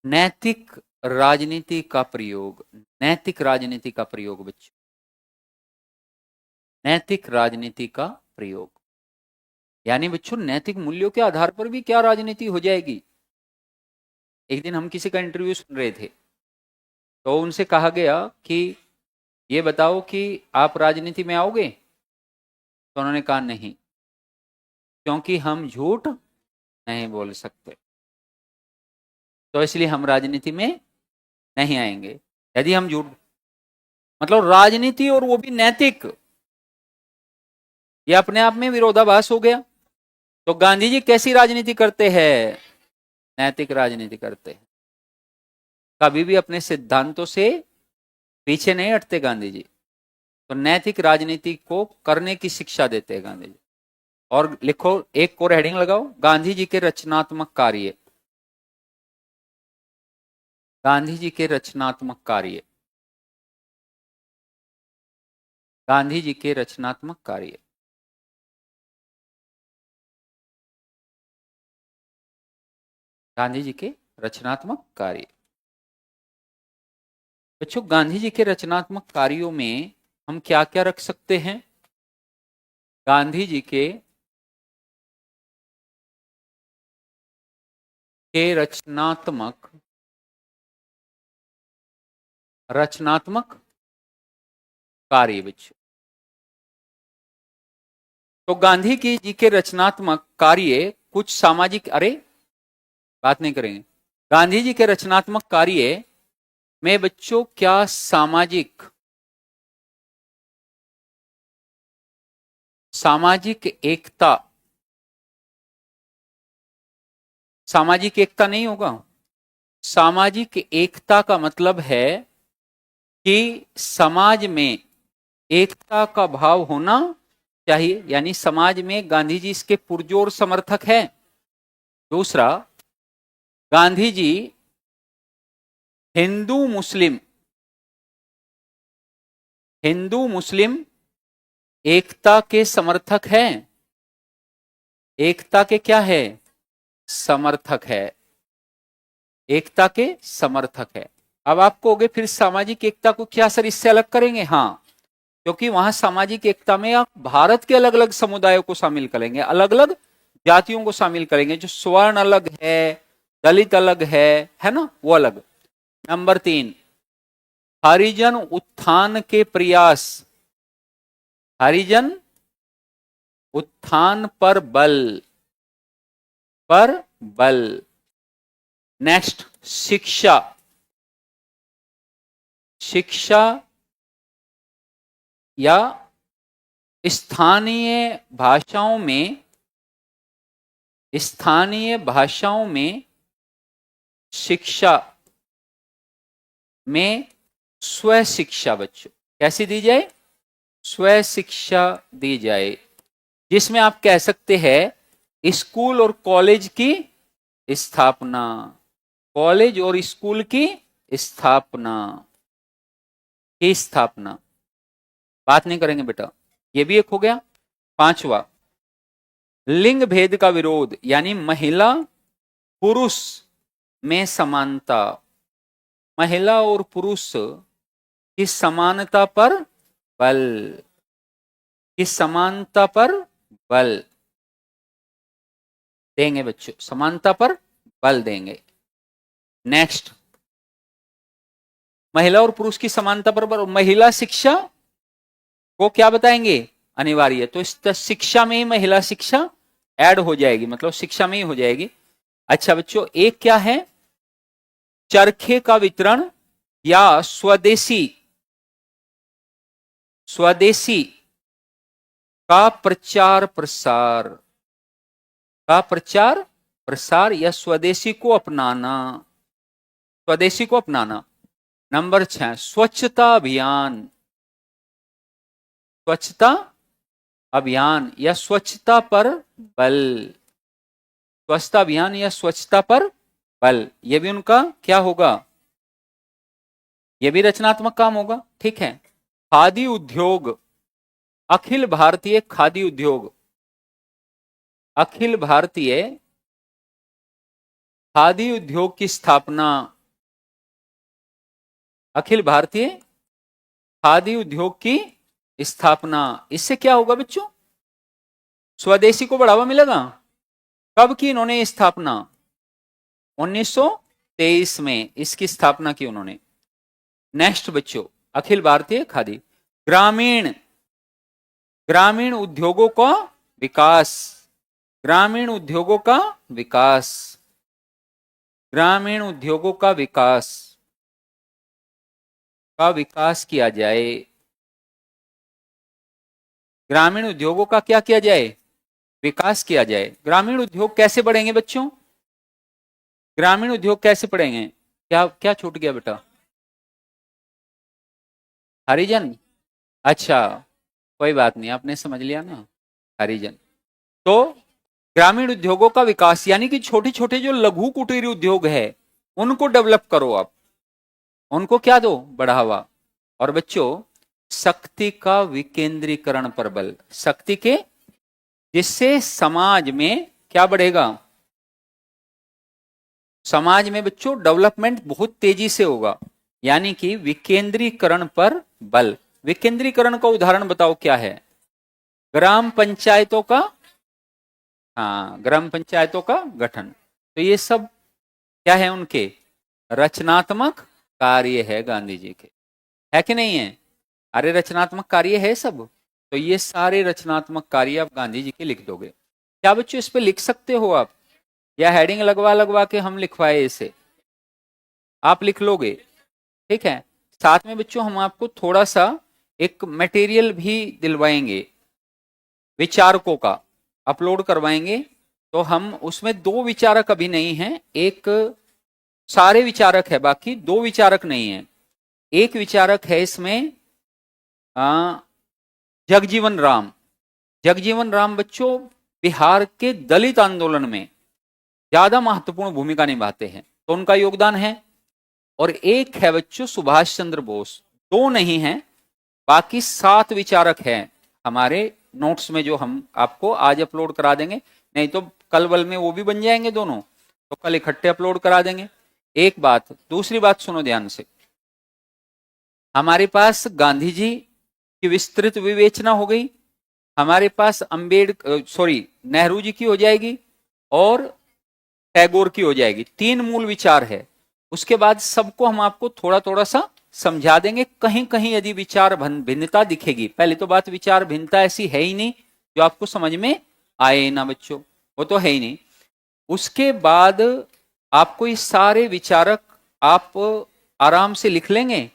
नैतिक राजनीति का प्रयोग। नैतिक राजनीति का प्रयोग बच्चों, नैतिक राजनीति का प्रयोग। यानी बच्चों नैतिक मूल्यों के आधार पर भी क्या राजनीति हो जाएगी। एक दिन हम किसी का इंटरव्यू सुन रहे थे तो उनसे कहा गया कि ये बताओ कि आप राजनीति में आओगे? तो उन्होंने कहा नहीं, क्योंकि हम झूठ नहीं बोल सकते, तो इसलिए हम राजनीति में नहीं आएंगे। यदि हम झूठ, मतलब राजनीति और वो भी नैतिक, ये अपने आप में विरोधाभास हो गया। तो गांधी जी कैसी राजनीति करते हैं? नैतिक राजनीति करते हैं। कभी भी अपने सिद्धांतों से पीछे नहीं हटते गांधी जी। तो नैतिक राजनीति को करने की शिक्षा देते हैं गांधी जी। और लिखो, एक और हेडिंग लगाओ, गांधी जी के रचनात्मक कार्य। गांधी जी के रचनात्मक कार्य। गांधी जी के रचनात्मक कार्य। गांधी जी के रचनात्मक कार्य। बच्चों गांधी जी के रचनात्मक कार्यों में हम क्या क्या रख सकते हैं? गांधी जी के रचनात्मक कार्य। बच्चों तो गांधी जी के रचनात्मक कार्य कुछ सामाजिक, अरे बात नहीं करेंगे। गांधी जी के रचनात्मक कार्य में बच्चों क्या सामाजिक एकता, सामाजिक एकता नहीं होगा। सामाजिक एकता का मतलब है कि समाज में एकता का भाव होना चाहिए, यानी समाज में गांधी जी इसके पुरजोर समर्थक हैं। दूसरा, गांधी जी हिंदू मुस्लिम एकता के समर्थक हैं। एकता के क्या है? समर्थक है। एकता के समर्थक है। अब आप कहोगे फिर सामाजिक एकता को क्या सर इससे अलग करेंगे? हाँ, क्योंकि वहां सामाजिक एकता में आप भारत के अलग अलग समुदायों को शामिल करेंगे, अलग अलग जातियों को शामिल करेंगे। जो स्वर्ण अलग है, दलित अलग है ना, वो अलग। नंबर 3, हरिजन उत्थान के प्रयास। हरिजन उत्थान पर बल। नेक्स्ट, शिक्षा या स्थानीय भाषाओं में शिक्षा में स्व शिक्षा। बच्चों कैसी दी जाए? स्व शिक्षा दी जाए, जिसमें आप कह सकते हैं स्कूल और कॉलेज की स्थापना। कॉलेज और स्कूल की स्थापना बात नहीं करेंगे बेटा, ये भी एक हो गया। 5वां, लिंग भेद का विरोध, यानी महिला पुरुष में समानता। महिला और पुरुष की समानता पर बल, किस समानता पर बल देंगे बच्चों, समानता पर बल देंगे। नेक्स्ट, महिला और पुरुष की समानता पर बल, महिला शिक्षा को क्या बताएंगे, अनिवार्य। तो इस शिक्षा में ही महिला शिक्षा ऐड हो जाएगी, मतलब शिक्षा में ही हो जाएगी। अच्छा बच्चों, एक क्या है, चरखे का वितरण या स्वदेशी, स्वदेशी का प्रचार प्रसार, का प्रचार प्रसार या स्वदेशी को अपनाना, स्वदेशी को अपनाना। नंबर 6, स्वच्छता अभियान, स्वच्छता अभियान या स्वच्छता पर बल, स्वच्छता अभियान या स्वच्छता पर बल, ये भी उनका क्या होगा, ये भी रचनात्मक काम होगा। ठीक है, खादी उद्योग, अखिल भारतीय खादी उद्योग, अखिल भारतीय खादी उद्योग की स्थापना, अखिल भारतीय खादी उद्योग की स्थापना, इससे क्या होगा बच्चों, स्वदेशी को बढ़ावा मिलेगा। कब की इन्होंने स्थापना, 1923 में इसकी स्थापना की उन्होंने। नेक्स्ट बच्चों, अखिल भारतीय खादी, ग्रामीण, ग्रामीण उद्योगों का विकास, ग्रामीण उद्योगों का विकास, ग्रामीण उद्योगों का विकास, का विकास किया जाए, ग्रामीण उद्योगों का क्या किया जाए, विकास किया जाए। ग्रामीण उद्योग कैसे बढ़ेंगे बच्चों, ग्रामीण उद्योग कैसे बढ़ेंगे, क्या क्या छूट गया बेटा, हरिजन, अच्छा कोई बात नहीं, आपने समझ लिया ना, हरिजन। तो ग्रामीण उद्योगों का विकास यानी कि छोटे छोटे जो लघु कुटीर उद्योग है उनको डेवलप करो आप, उनको क्या दो, बढ़ावा। और बच्चों, शक्ति का विकेंद्रीकरण पर बल, शक्ति के, जिससे समाज में क्या बढ़ेगा, समाज में बच्चों डेवलपमेंट बहुत तेजी से होगा, यानी कि विकेंद्रीकरण पर बल। विकेंद्रीकरण का उदाहरण बताओ क्या है, ग्राम पंचायतों का, हाँ ग्राम पंचायतों का गठन। तो ये सब क्या है, उनके रचनात्मक कार्य है गांधी जी के, है कि नहीं है, अरे रचनात्मक कार्य है सब। तो ये सारे रचनात्मक कार्य आप गांधी जी के लिख दोगे। क्या बच्चों इस पे लिख सकते हो आप, या हेडिंग लगवा लगवा के हम लिखवाए इसे, आप लिख लोगे, ठीक है। साथ में बच्चों हम आपको थोड़ा सा एक मटेरियल भी दिलवाएंगे, विचारकों का अपलोड करवाएंगे। तो हम उसमें दो विचारक अभी नहीं हैं, एक सारे विचारक है, बाकी दो विचारक नहीं है। एक विचारक है इसमें जगजीवन राम, जगजीवन राम बच्चों बिहार के दलित आंदोलन में ज्यादा महत्वपूर्ण भूमिका निभाते हैं, तो उनका योगदान है। और एक है बच्चों सुभाष चंद्र बोस, दो नहीं है, बाकी 7 विचारक हैं हमारे नोट्स में, जो हम आपको आज अपलोड करा देंगे, नहीं तो कल बल में वो भी बन जाएंगे दोनों, तो कल इकट्ठे अपलोड करा देंगे। एक बात, दूसरी बात सुनो ध्यान से, हमारे पास गांधी जी की विस्तृत विवेचना हो गई, हमारे पास नेहरू जी की हो जाएगी और टैगोर की हो जाएगी, 3 मूल विचार है। उसके बाद सबको हम आपको थोड़ा थोड़ा सा समझा देंगे, कहीं कहीं यदि विचार भिन्नता दिखेगी, पहली तो बात विचार भिन्नता ऐसी है ही नहीं जो आपको समझ में आए ना बच्चों, वो तो है ही नहीं। उसके बाद आपको ये सारे विचारक आप आराम से लिख लेंगे,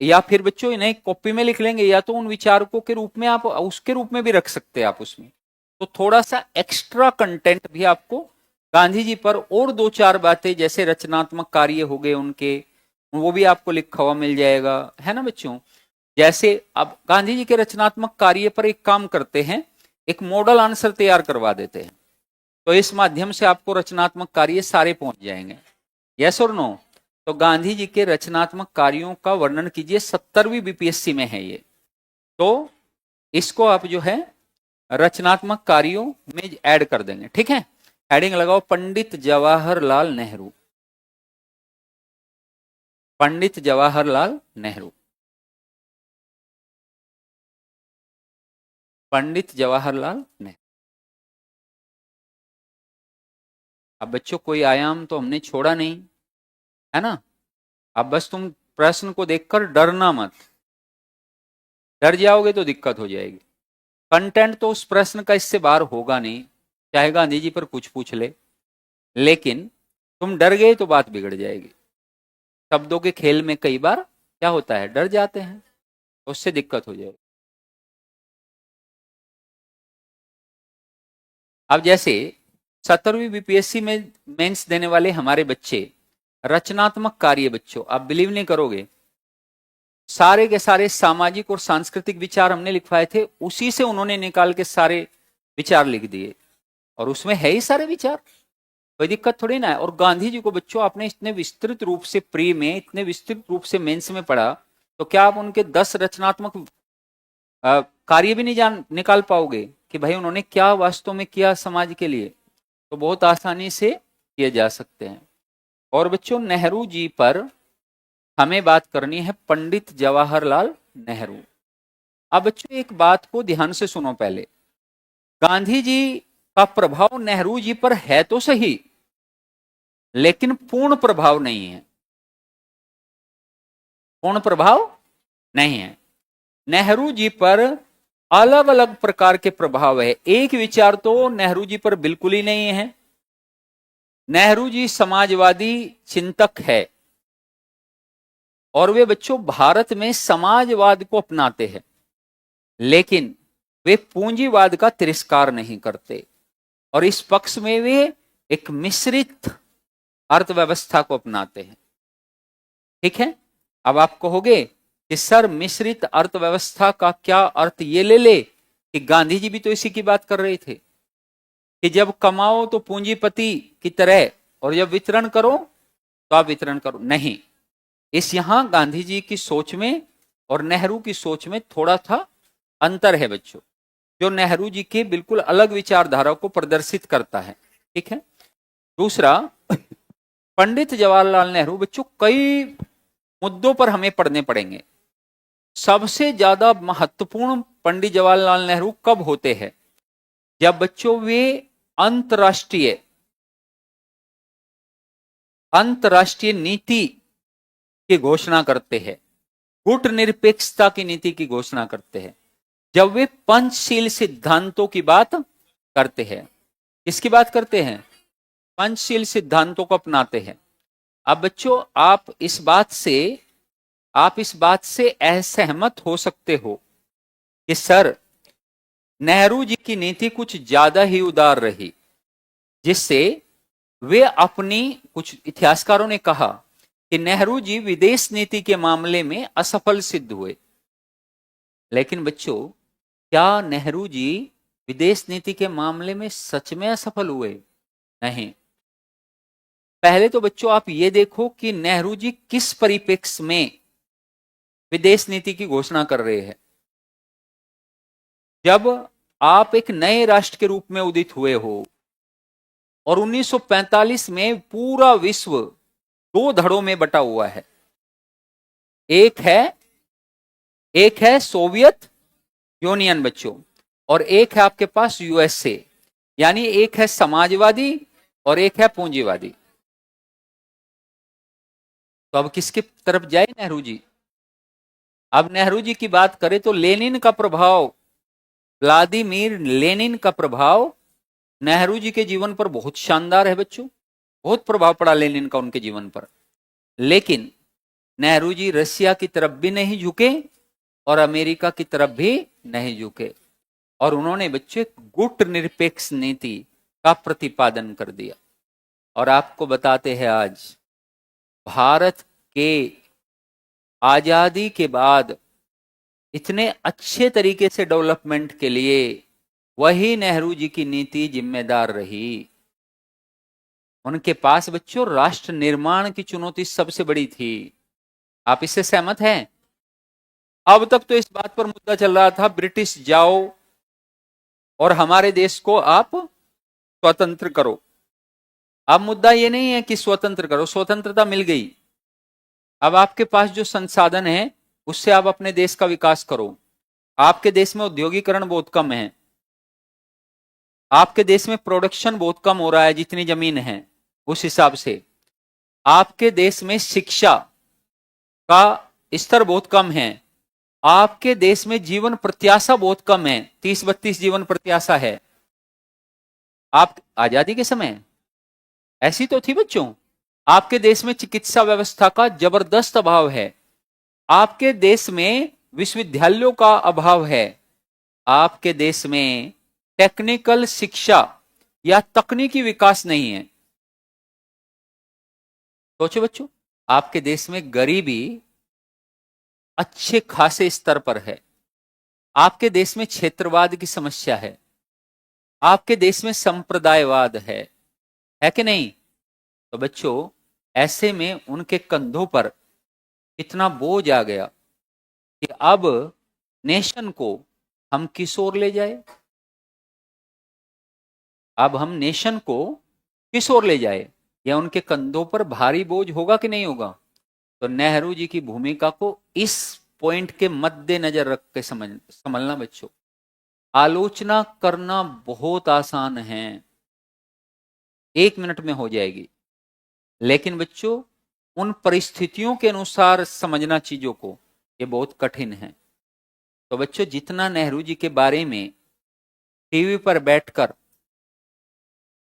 या फिर बच्चों इन्हें कॉपी में लिख लेंगे, या तो उन विचारकों के रूप में आप उसके रूप में भी रख सकते हैं आप उसमें। तो थोड़ा सा एक्स्ट्रा कंटेंट भी आपको गांधी जी पर और 2-4 बातें, जैसे रचनात्मक कार्य हो गए उनके, वो भी आपको लिखा हुआ मिल जाएगा, है ना बच्चों। जैसे अब गांधी जी के रचनात्मक कार्य पर एक काम करते हैं, एक मॉडल आंसर तैयार करवा देते हैं, तो इस माध्यम से आपको रचनात्मक कार्य सारे पहुंच जाएंगे। यस और नो। तो गांधी जी के रचनात्मक कार्यों का वर्णन कीजिए, 70वीं बीपीएससी में है ये, तो इसको आप जो है रचनात्मक कार्यों में ऐड कर देंगे, ठीक है। हेडिंग लगाओ पंडित जवाहरलाल नेहरू, पंडित जवाहरलाल नेहरू। पंडित जवाहरलाल नेहरू। अब बच्चों कोई आयाम तो हमने छोड़ा नहीं, है ना। अब बस तुम प्रश्न को देखकर डरना मत, डर जाओगे तो दिक्कत हो जाएगी। कंटेंट तो उस प्रश्न का इससे बाहर होगा नहीं, चाहे गांधी जी पर कुछ पूछ ले, लेकिन तुम डर गए तो बात बिगड़ जाएगी। शब्दों के खेल में कई बार क्या होता है, डर जाते हैं, तो उससे दिक्कत हो जाएगी। अब जैसे 17वीं बीपीएससी में मेंस देने वाले हमारे बच्चे, रचनात्मक कार्य, बच्चों आप बिलीव नहीं करोगे, सारे के सारे सामाजिक और सांस्कृतिक विचार हमने लिखवाए थे, उसी से उन्होंने निकाल के सारे विचार लिख दिए, और उसमें है ही सारे विचार, कोई दिक्कत थोड़ी ना है। और गांधी जी को बच्चों आपने इतने विस्तृत रूप से प्री में, इतने विस्तृत रूप से मेंस में पढ़ा, तो क्या आप उनके 10 रचनात्मक कार्य भी नहीं जान निकाल पाओगे कि भाई उन्होंने क्या वास्तव में किया समाज के लिए? तो बहुत आसानी से किए जा सकते हैं। और बच्चों नेहरू जी पर हमें बात करनी है, पंडित जवाहरलाल नेहरू। अब बच्चों एक बात को ध्यान से सुनो, पहले गांधी जी का प्रभाव नेहरू जी पर है तो सही, लेकिन पूर्ण प्रभाव नहीं है, पूर्ण प्रभाव नहीं है। नेहरू जी पर अलग अलग प्रकार के प्रभाव है। एक विचार तो नेहरू जी पर बिल्कुल ही नहीं है। नेहरू जी समाजवादी चिंतक है, और वे बच्चों भारत में समाजवाद को अपनाते हैं, लेकिन वे पूंजीवाद का तिरस्कार नहीं करते, और इस पक्ष में वे एक मिश्रित अर्थव्यवस्था को अपनाते हैं। ठीक है, अब आप कहोगे कि सर मिश्रित अर्थव्यवस्था का क्या अर्थ, ये ले ले कि गांधी जी भी तो इसी की बात कर रहे थे कि जब कमाओ तो पूंजीपति की तरह, और जब वितरण करो तो आप वितरण करो। नहीं, इस यहां गांधी जी की सोच में और नेहरू की सोच में थोड़ा सा अंतर है बच्चों, जो नेहरू जी के बिल्कुल अलग विचारधारा को प्रदर्शित करता है। ठीक है। दूसरा, पंडित जवाहरलाल नेहरू बच्चों कई मुद्दों पर हमें पढ़ने पड़ेंगे। सबसे ज्यादा महत्वपूर्ण पंडित जवाहरलाल नेहरू कब होते हैं? जब बच्चों वे अंतरराष्ट्रीय नीति की घोषणा करते हैं, गुट निरपेक्षता की नीति की घोषणा करते हैं, जब वे पंचशील सिद्धांतों की बात करते हैं। किसकी बात करते हैं? पंचशील सिद्धांतों को अपनाते हैं। अब बच्चों आप इस बात से असहमत हो सकते हो कि सर नेहरू जी की नीति कुछ ज्यादा ही उदार रही, जिससे वे अपनी, कुछ इतिहासकारों ने कहा कि नेहरू जी विदेश नीति के मामले में असफल सिद्ध हुए। लेकिन बच्चों क्या नेहरू जी विदेश नीति के मामले में सच में असफल हुए? नहीं। पहले तो बच्चों आप ये देखो कि नेहरू जी किस परिप्रेक्ष्य में विदेश नीति की घोषणा कर रहे हैं। जब आप एक नए राष्ट्र के रूप में उदित हुए हो, और 1945 में पूरा विश्व 2 धड़ों में बटा हुआ है, एक है सोवियत यूनियन बच्चों, और एक है आपके पास यूएसए, यानी एक है समाजवादी और एक है पूंजीवादी। तो अब किसकी तरफ जाए नेहरू जी? अब नेहरू जी की बात करें तो लेनिन का प्रभाव, व्लादिमीर लेनिन का प्रभाव नेहरू जी के जीवन पर बहुत शानदार है बच्चों, बहुत प्रभाव पड़ा लेनिन का उनके जीवन पर। लेकिन नेहरू जी रशिया की तरफ भी नहीं झुके और अमेरिका की तरफ भी नहीं झुके, और उन्होंने बच्चे गुट निरपेक्ष नीति का प्रतिपादन कर दिया। और आपको बताते हैं आज भारत के आजादी के बाद इतने अच्छे तरीके से डेवलपमेंट के लिए वही नेहरू जी की नीति जिम्मेदार रही। उनके पास बच्चों राष्ट्र निर्माण की चुनौती सबसे बड़ी थी। आप इससे सहमत हैं? अब तक तो इस बात पर मुद्दा चल रहा था ब्रिटिश जाओ और हमारे देश को आप स्वतंत्र करो। अब मुद्दा ये नहीं है कि स्वतंत्र करो, स्वतंत्रता मिल गई, अब आपके पास जो संसाधन है उससे आप अपने देश का विकास करो। आपके देश में औद्योगिकरण बहुत कम है, आपके देश में प्रोडक्शन बहुत कम हो रहा है, जितनी जमीन है उस हिसाब से। आपके देश में शिक्षा का स्तर बहुत कम है, आपके देश में जीवन प्रत्याशा बहुत कम है, 30-32 जीवन प्रत्याशा है। आप आजादी के समय ऐसी तो थी बच्चों। आपके देश में चिकित्सा व्यवस्था का जबरदस्त अभाव है, आपके देश में विश्वविद्यालयों का अभाव है, आपके देश में टेक्निकल शिक्षा या तकनीकी विकास नहीं है। सोचो बच्चों, आपके देश में गरीबी अच्छे खासे स्तर पर है, आपके देश में क्षेत्रवाद की समस्या है, आपके देश में संप्रदायवाद है कि नहीं? तो बच्चों ऐसे में उनके कंधों पर इतना बोझ आ गया कि अब नेशन को हम किस ओर ले जाए, अब हम नेशन को किस ओर ले जाए, या उनके कंधों पर भारी बोझ होगा कि नहीं होगा? तो नेहरू जी की भूमिका को इस पॉइंट के मद्देनजर रख के समझना बच्चों। आलोचना करना बहुत आसान है, 1 मिनट में हो जाएगी, लेकिन बच्चों उन परिस्थितियों के अनुसार समझना चीजों को, ये बहुत कठिन है। तो बच्चों जितना नेहरू जी के बारे में टीवी पर बैठकर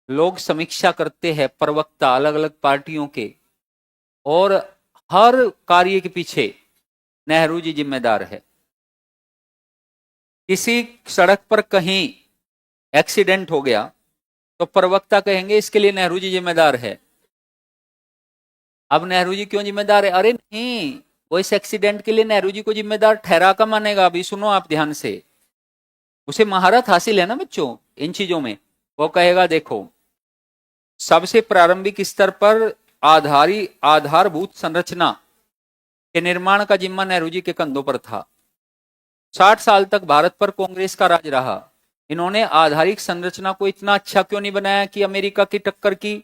लोग समीक्षा करते हैं, प्रवक्ता अलग अलग पार्टियों के, और हर कार्य के पीछे नेहरू जी जिम्मेदार है। किसी सड़क पर कहीं एक्सीडेंट हो गया तो प्रवक्ता कहेंगे इसके लिए नेहरू जी जिम्मेदार है। अब नेहरू जी क्यों जिम्मेदार है? अरे नहीं, वो इस एक्सीडेंट के लिए नेहरू जी को जिम्मेदार ठहरा का मानेगा। अभी सुनो आप ध्यान से, उसे महारत हासिल है ना बच्चों इन चीजों में। वो कहेगा देखो, सबसे प्रारंभिक स्तर पर आधारभूत संरचना के निर्माण का जिम्मा नेहरू जी के कंधों पर था। 60 साल तक भारत पर कांग्रेस का राज रहा, इन्होंने आधारिक संरचना को इतना अच्छा क्यों नहीं बनाया कि अमेरिका की टक्कर की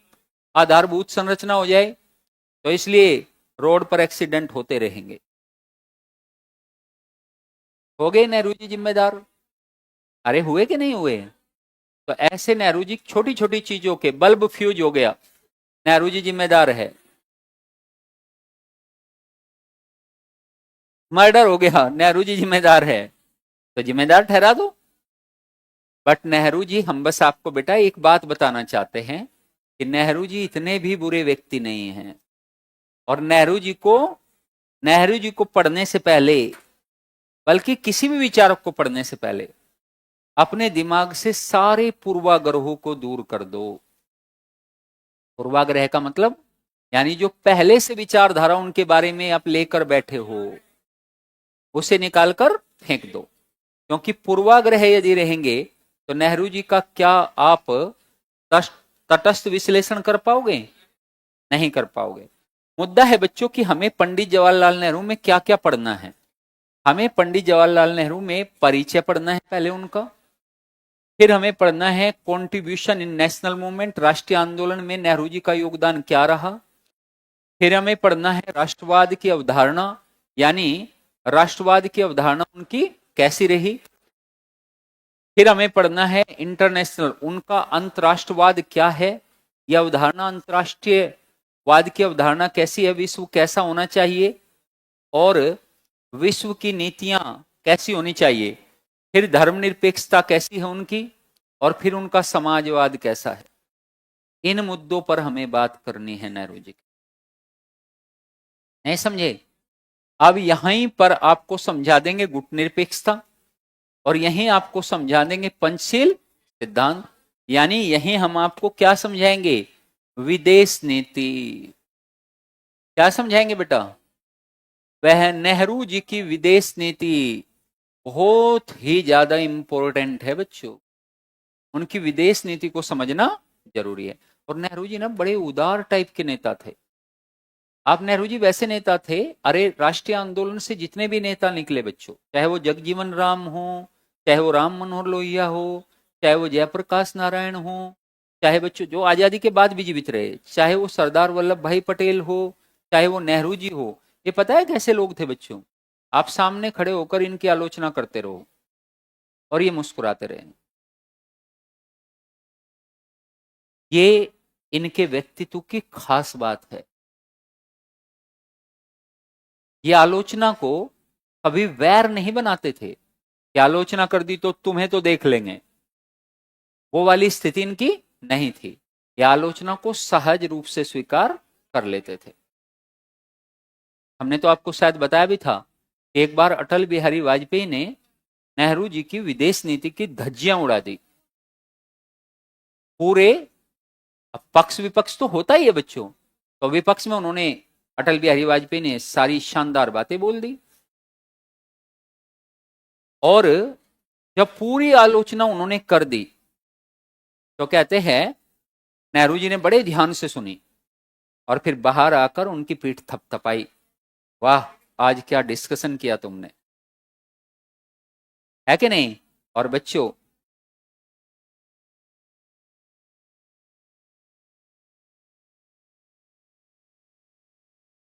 आधारभूत संरचना हो जाए? तो इसलिए रोड पर एक्सीडेंट होते रहेंगे। हो गए नेहरू जी जिम्मेदार? अरे हुए कि नहीं हुए? तो ऐसे नेहरू जी छोटी छोटी चीजों के, बल्ब फ्यूज हो गया, नेहरू जी जिम्मेदार है। मर्डर हो गया, नेहरू जी जिम्मेदार है। तो जिम्मेदार ठहरा दो। बट नेहरू जी, हम बस आपको बेटा एक बात बताना चाहते हैं कि नेहरू जी इतने भी बुरे व्यक्ति नहीं हैं। और नेहरू जी को पढ़ने से पहले, बल्कि किसी भी विचारक को पढ़ने से पहले, अपने दिमाग से सारे पूर्वाग्रहों को दूर कर दो। पूर्वाग्रह का मतलब यानी जो पहले से विचारधारा उनके बारे में आप लेकर बैठे हो, उसे निकालकर फेंक दो। क्योंकि पूर्वाग्रह यदि रहेंगे तो नेहरू जी का क्या आप तटस्थ विश्लेषण कर पाओगे? नहीं कर पाओगे। मुद्दा है बच्चों कि हमें पंडित जवाहरलाल नेहरू में क्या क्या पढ़ना है। हमें पंडित जवाहरलाल नेहरू में परिचय पढ़ना है पहले उनका, फिर हमें पढ़ना है कॉन्ट्रीब्यूशन इन नेशनल मूवमेंट, राष्ट्रीय आंदोलन में नेहरू जी का योगदान क्या रहा। फिर हमें पढ़ना है राष्ट्रवाद की अवधारणा, यानी राष्ट्रवाद की अवधारणा उनकी कैसी रही। फिर हमें पढ़ना है इंटरनेशनल, उनका अंतरराष्ट्रवाद क्या है, यह अवधारणा अंतरराष्ट्रीयवाद की अवधारणा कैसी है, विश्व कैसा होना चाहिए और विश्व की नीतियां कैसी होनी चाहिए। फिर धर्मनिरपेक्षता कैसी है उनकी, और फिर उनका समाजवाद कैसा है। इन मुद्दों पर हमें बात करनी है नेहरू जी की। नहीं समझे? अब यहीं पर आपको समझा देंगे गुट निरपेक्षता, और यहीं आपको समझा देंगे पंचशील सिद्धांत, यानी यहीं हम आपको क्या समझाएंगे? विदेश नीति। क्या समझाएंगे बेटा? वह नेहरू जी की विदेश नीति बहुत ही ज्यादा इंपॉर्टेंट है बच्चों। उनकी विदेश नीति को समझना जरूरी है। और नेहरू जी ना बड़े उदार टाइप के नेता थे। आप नेहरू जी वैसे नेता थे, अरे राष्ट्रीय आंदोलन से जितने भी नेता निकले बच्चों, चाहे वो जगजीवन राम हो, चाहे वो राम मनोहर लोहिया हो, चाहे वो जयप्रकाश नारायण हो, चाहे बच्चों जो आजादी के बाद भी जीवित रहे, चाहे वो सरदार वल्लभ भाई पटेल हो, चाहे वो नेहरू जी हो, ये पता है कैसे लोग थे बच्चों? आप सामने खड़े होकर इनकी आलोचना करते रहो, और ये मुस्कुराते रहे। ये इनके व्यक्तित्व की खास बात है। ये आलोचना को कभी वैर नहीं बनाते थे कि आलोचना कर दी तो तुम्हें तो देख लेंगे, वो वाली स्थिति इनकी नहीं थी। ये आलोचना को सहज रूप से स्वीकार कर लेते थे। हमने तो आपको शायद बताया भी था, एक बार अटल बिहारी वाजपेयी ने नेहरू जी की विदेश नीति की धज्जियां उड़ा दी। पूरे, अब पक्ष विपक्ष तो होता ही है बच्चों, तो विपक्ष में उन्होंने, अटल बिहारी वाजपेयी ने सारी शानदार बातें बोल दी। और जब पूरी आलोचना उन्होंने कर दी तो कहते हैं नेहरू जी ने बड़े ध्यान से सुनी और फिर बाहर आकर उनकी पीठ थपथपाई, वाह आज क्या डिस्कशन किया तुमने, है कि नहीं। और बच्चों,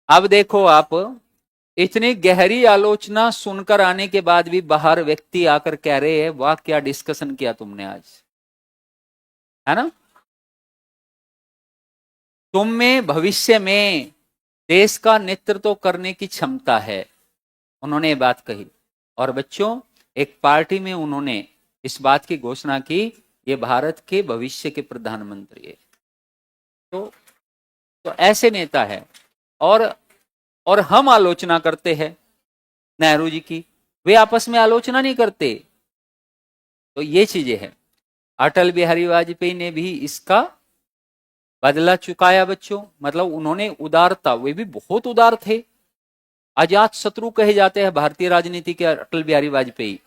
अब देखो आप, इतनी गहरी आलोचना सुनकर आने के बाद भी बाहर व्यक्ति आकर कह रहे हैं वाह क्या डिस्कशन किया तुमने आज, है ना। तुम में भविष्य में देश का नेतृत्व करने की क्षमता है, उन्होंने ये बात कही। और बच्चों, एक पार्टी में उन्होंने इस बात की घोषणा की, ये भारत के भविष्य के प्रधानमंत्री है। तो ऐसे नेता है। और हम आलोचना करते हैं नेहरू जी की, वे आपस में आलोचना नहीं करते। तो ये चीजें हैं। अटल बिहारी वाजपेयी ने भी इसका बदला चुकाया बच्चों, मतलब उन्होंने उदारता, वे भी बहुत उदार थे। अजात शत्रु कहे जाते हैं भारतीय राजनीति के अटल बिहारी वाजपेयी,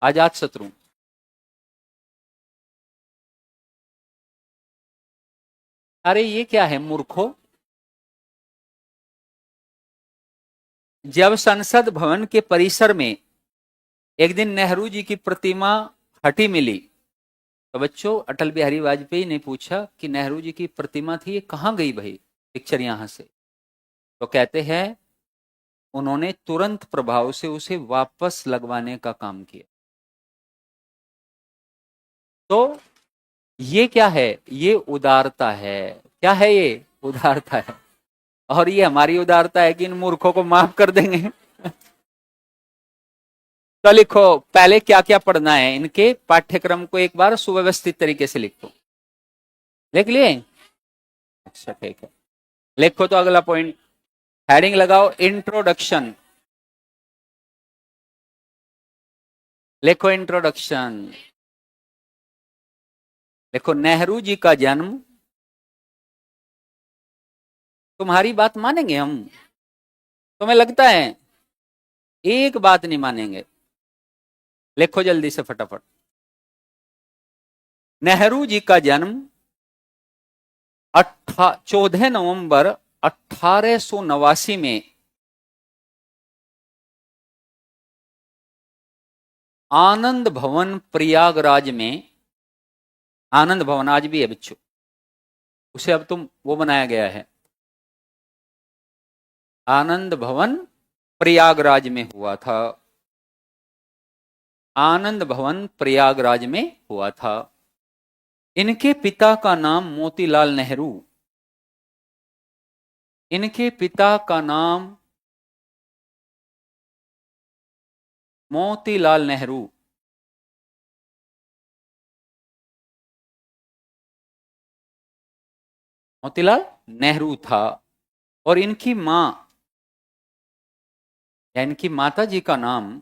अजात शत्रु। अरे ये क्या है मूर्खों, जब संसद भवन के परिसर में एक दिन नेहरू जी की प्रतिमा हटी मिली, तो बच्चों अटल बिहारी वाजपेयी ने पूछा कि नेहरू जी की प्रतिमा थी ये कहाँ गई भाई, पिक्चर यहां से। तो कहते हैं उन्होंने तुरंत प्रभाव से उसे वापस लगवाने का काम किया। तो ये क्या है, ये उदारता है। क्या है ये, उदारता है। और ये हमारी उदारता है कि इन मूर्खों को माफ कर देंगे। तो लिखो पहले क्या क्या पढ़ना है, इनके पाठ्यक्रम को एक बार सुव्यवस्थित तरीके से लिखो। लिख लिए, अच्छा ठीक है। लिखो तो अगला पॉइंट, हेडिंग लगाओ इंट्रोडक्शन। लिखो इंट्रोडक्शन। देखो नेहरू जी का जन्म, तुम्हारी बात मानेंगे हम, तुम्हें लगता है, एक बात नहीं मानेंगे। लिखो जल्दी से फटाफट। नेहरू जी का जन्म 14 नवंबर 1889 में आनंद भवन प्रयागराज में, आनंद भवन आज भी है बच्चों, उसे अब तुम वो बनाया गया है, आनंद भवन प्रयागराज में हुआ था। आनंद भवन प्रयागराज में हुआ था। इनके पिता का नाम मोतीलाल नेहरू, इनके पिता का नाम मोतीलाल नेहरू। मोतीलाल नेहरू था। और इनकी मां या इनकी माता जी का नाम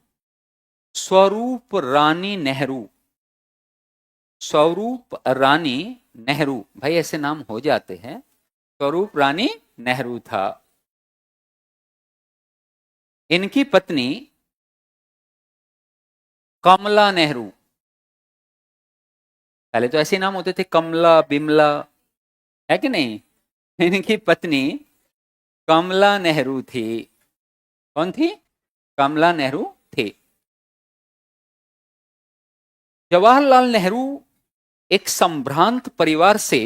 स्वरूप रानी नेहरू, स्वरूप रानी नेहरू, भाई ऐसे नाम हो जाते हैं, स्वरूप रानी नेहरू था। इनकी पत्नी कमला नेहरू, पहले तो ऐसे नाम होते थे कमला बिमला, है कि नहीं। इनकी पत्नी कमला नेहरू थी। कौन थी, कमला नेहरू थी। जवाहरलाल नेहरू एक संभ्रांत परिवार से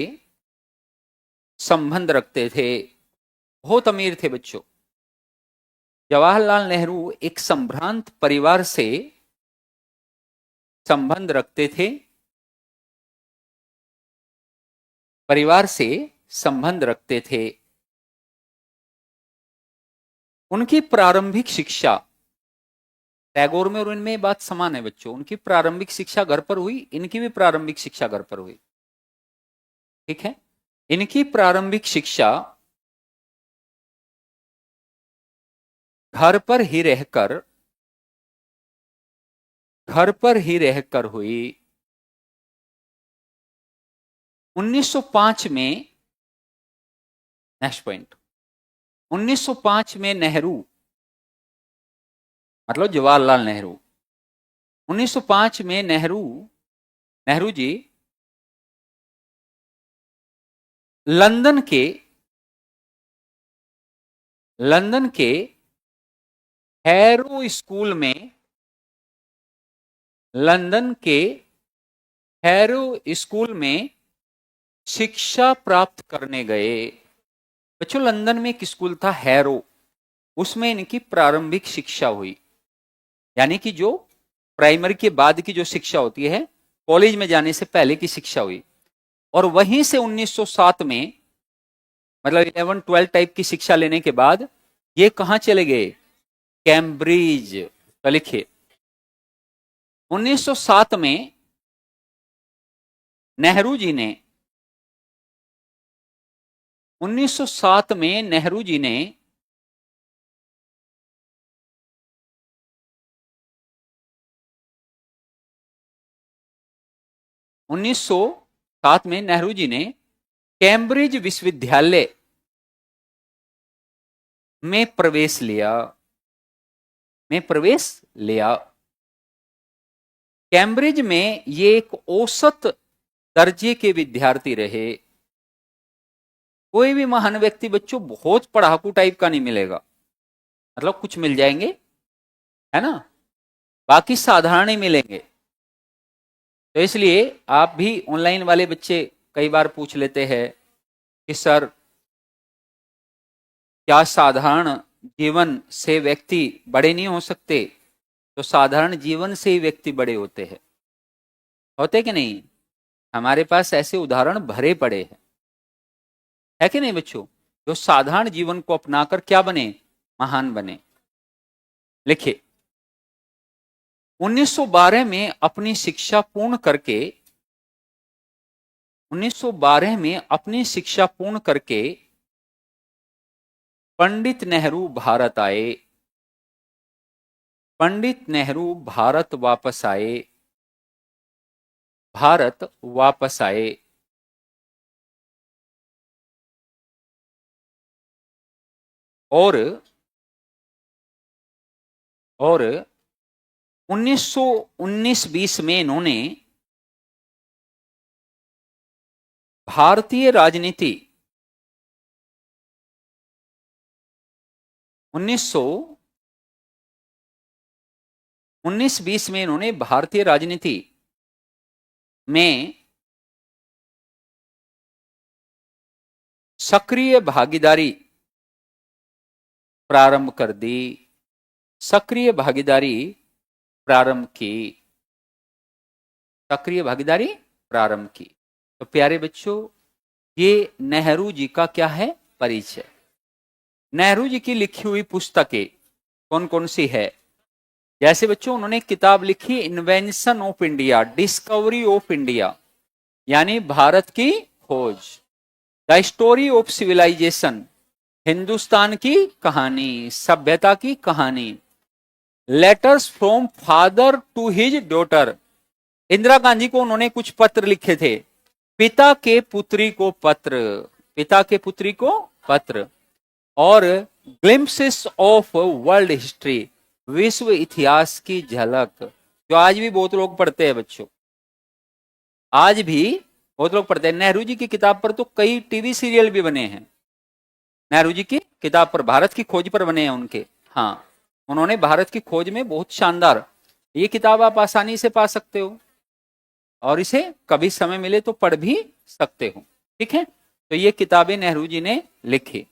संबंध रखते थे, बहुत अमीर थे बच्चों। जवाहरलाल नेहरू एक संभ्रांत परिवार से संबंध रखते थे, परिवार से संबंध रखते थे। उनकी प्रारंभिक शिक्षा, टैगोर में और इनमें बात समान है बच्चों, उनकी प्रारंभिक शिक्षा घर पर हुई, इनकी भी प्रारंभिक शिक्षा घर पर हुई। ठीक है, इनकी प्रारंभिक शिक्षा घर पर ही रहकर हुई। 1905 में, नेक्स्ट पॉइंट, 1905 में नेहरू, मतलब जवाहरलाल नेहरू, 1905 में नेहरू जी लंदन के हैरो स्कूल में, लंदन के हैरो स्कूल में शिक्षा प्राप्त करने गए। बच्चों लंदन में एक स्कूल था हैरो, उसमें इनकी प्रारंभिक शिक्षा हुई, यानी कि जो प्राइमरी के बाद की जो शिक्षा होती है, कॉलेज में जाने से पहले की शिक्षा हुई। और वहीं से 1907 में, मतलब 11-12 टाइप की शिक्षा लेने के बाद ये कहां चले गए, कैम्ब्रिज। तो लिखिए 1907 में नेहरू जी ने 1907 में नेहरू जी ने कैम्ब्रिज विश्वविद्यालय में प्रवेश लिया। कैम्ब्रिज में ये एक औसत दर्जे के विद्यार्थी रहे। कोई भी महान व्यक्ति बच्चों बहुत पढ़ाकू टाइप का नहीं मिलेगा, मतलब कुछ मिल जाएंगे, है ना, बाकी साधारण ही मिलेंगे। तो इसलिए आप भी, ऑनलाइन वाले बच्चे कई बार पूछ लेते हैं कि सर क्या साधारण जीवन से व्यक्ति बड़े नहीं हो सकते? तो साधारण जीवन से ही व्यक्ति बड़े होते हैं, होते कि नहीं? हमारे पास ऐसे उदाहरण भरे पड़े हैं, है कि नहीं बच्चों, जो साधारण जीवन को अपनाकर क्या बने, महान बने। लिखिए 1912 में अपनी शिक्षा पूर्ण करके 1912 में अपनी शिक्षा पूर्ण करके पंडित नेहरू भारत आए। पंडित नेहरू भारत वापस आए। और 1919-20 में इन्होंने भारतीय राजनीति 1919-20 में इन्होंने भारतीय राजनीति में सक्रिय भागीदारी प्रारंभ कर दी, सक्रिय भागीदारी प्रारंभ की। तो प्यारे बच्चों, ये नेहरू जी का क्या है, परिचय। नेहरू जी की लिखी हुई पुस्तकें कौन कौन सी है? जैसे बच्चों उन्होंने किताब लिखी invention of India, discovery of India, यानी भारत की खोज। The story of civilisation, Hindustan की कहानी, सभ्यता की कहानी। Letters from father to his daughter, Indira Gandhi को उन्होंने कुछ पत्र लिखे थे, पिता के पुत्री को पत्र। और ग्लिम्पसेस ऑफ वर्ल्ड हिस्ट्री, विश्व इतिहास की झलक, जो आज भी बहुत लोग पढ़ते हैं बच्चों, आज भी बहुत लोग पढ़ते हैं। नेहरू जी की किताब पर तो कई टीवी सीरियल भी बने हैं, नेहरू जी की किताब पर, भारत की खोज पर बने हैं उनके। हाँ, उन्होंने भारत की खोज में बहुत शानदार, ये किताब आप आसानी से पा सकते हो और इसे कभी समय मिले तो पढ़ भी सकते हो। ठीक है, तो ये किताबें नेहरू जी ने लिखी।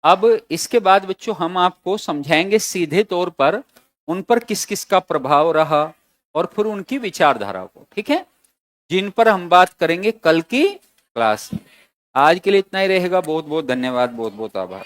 अब इसके बाद बच्चों हम आपको समझाएंगे सीधे तौर पर उन पर किस किस का प्रभाव रहा और फिर उनकी विचारधारा को, ठीक है, जिन पर हम बात करेंगे कल की क्लास में। आज के लिए इतना ही रहेगा। बहुत बहुत धन्यवाद, बहुत बहुत आभार।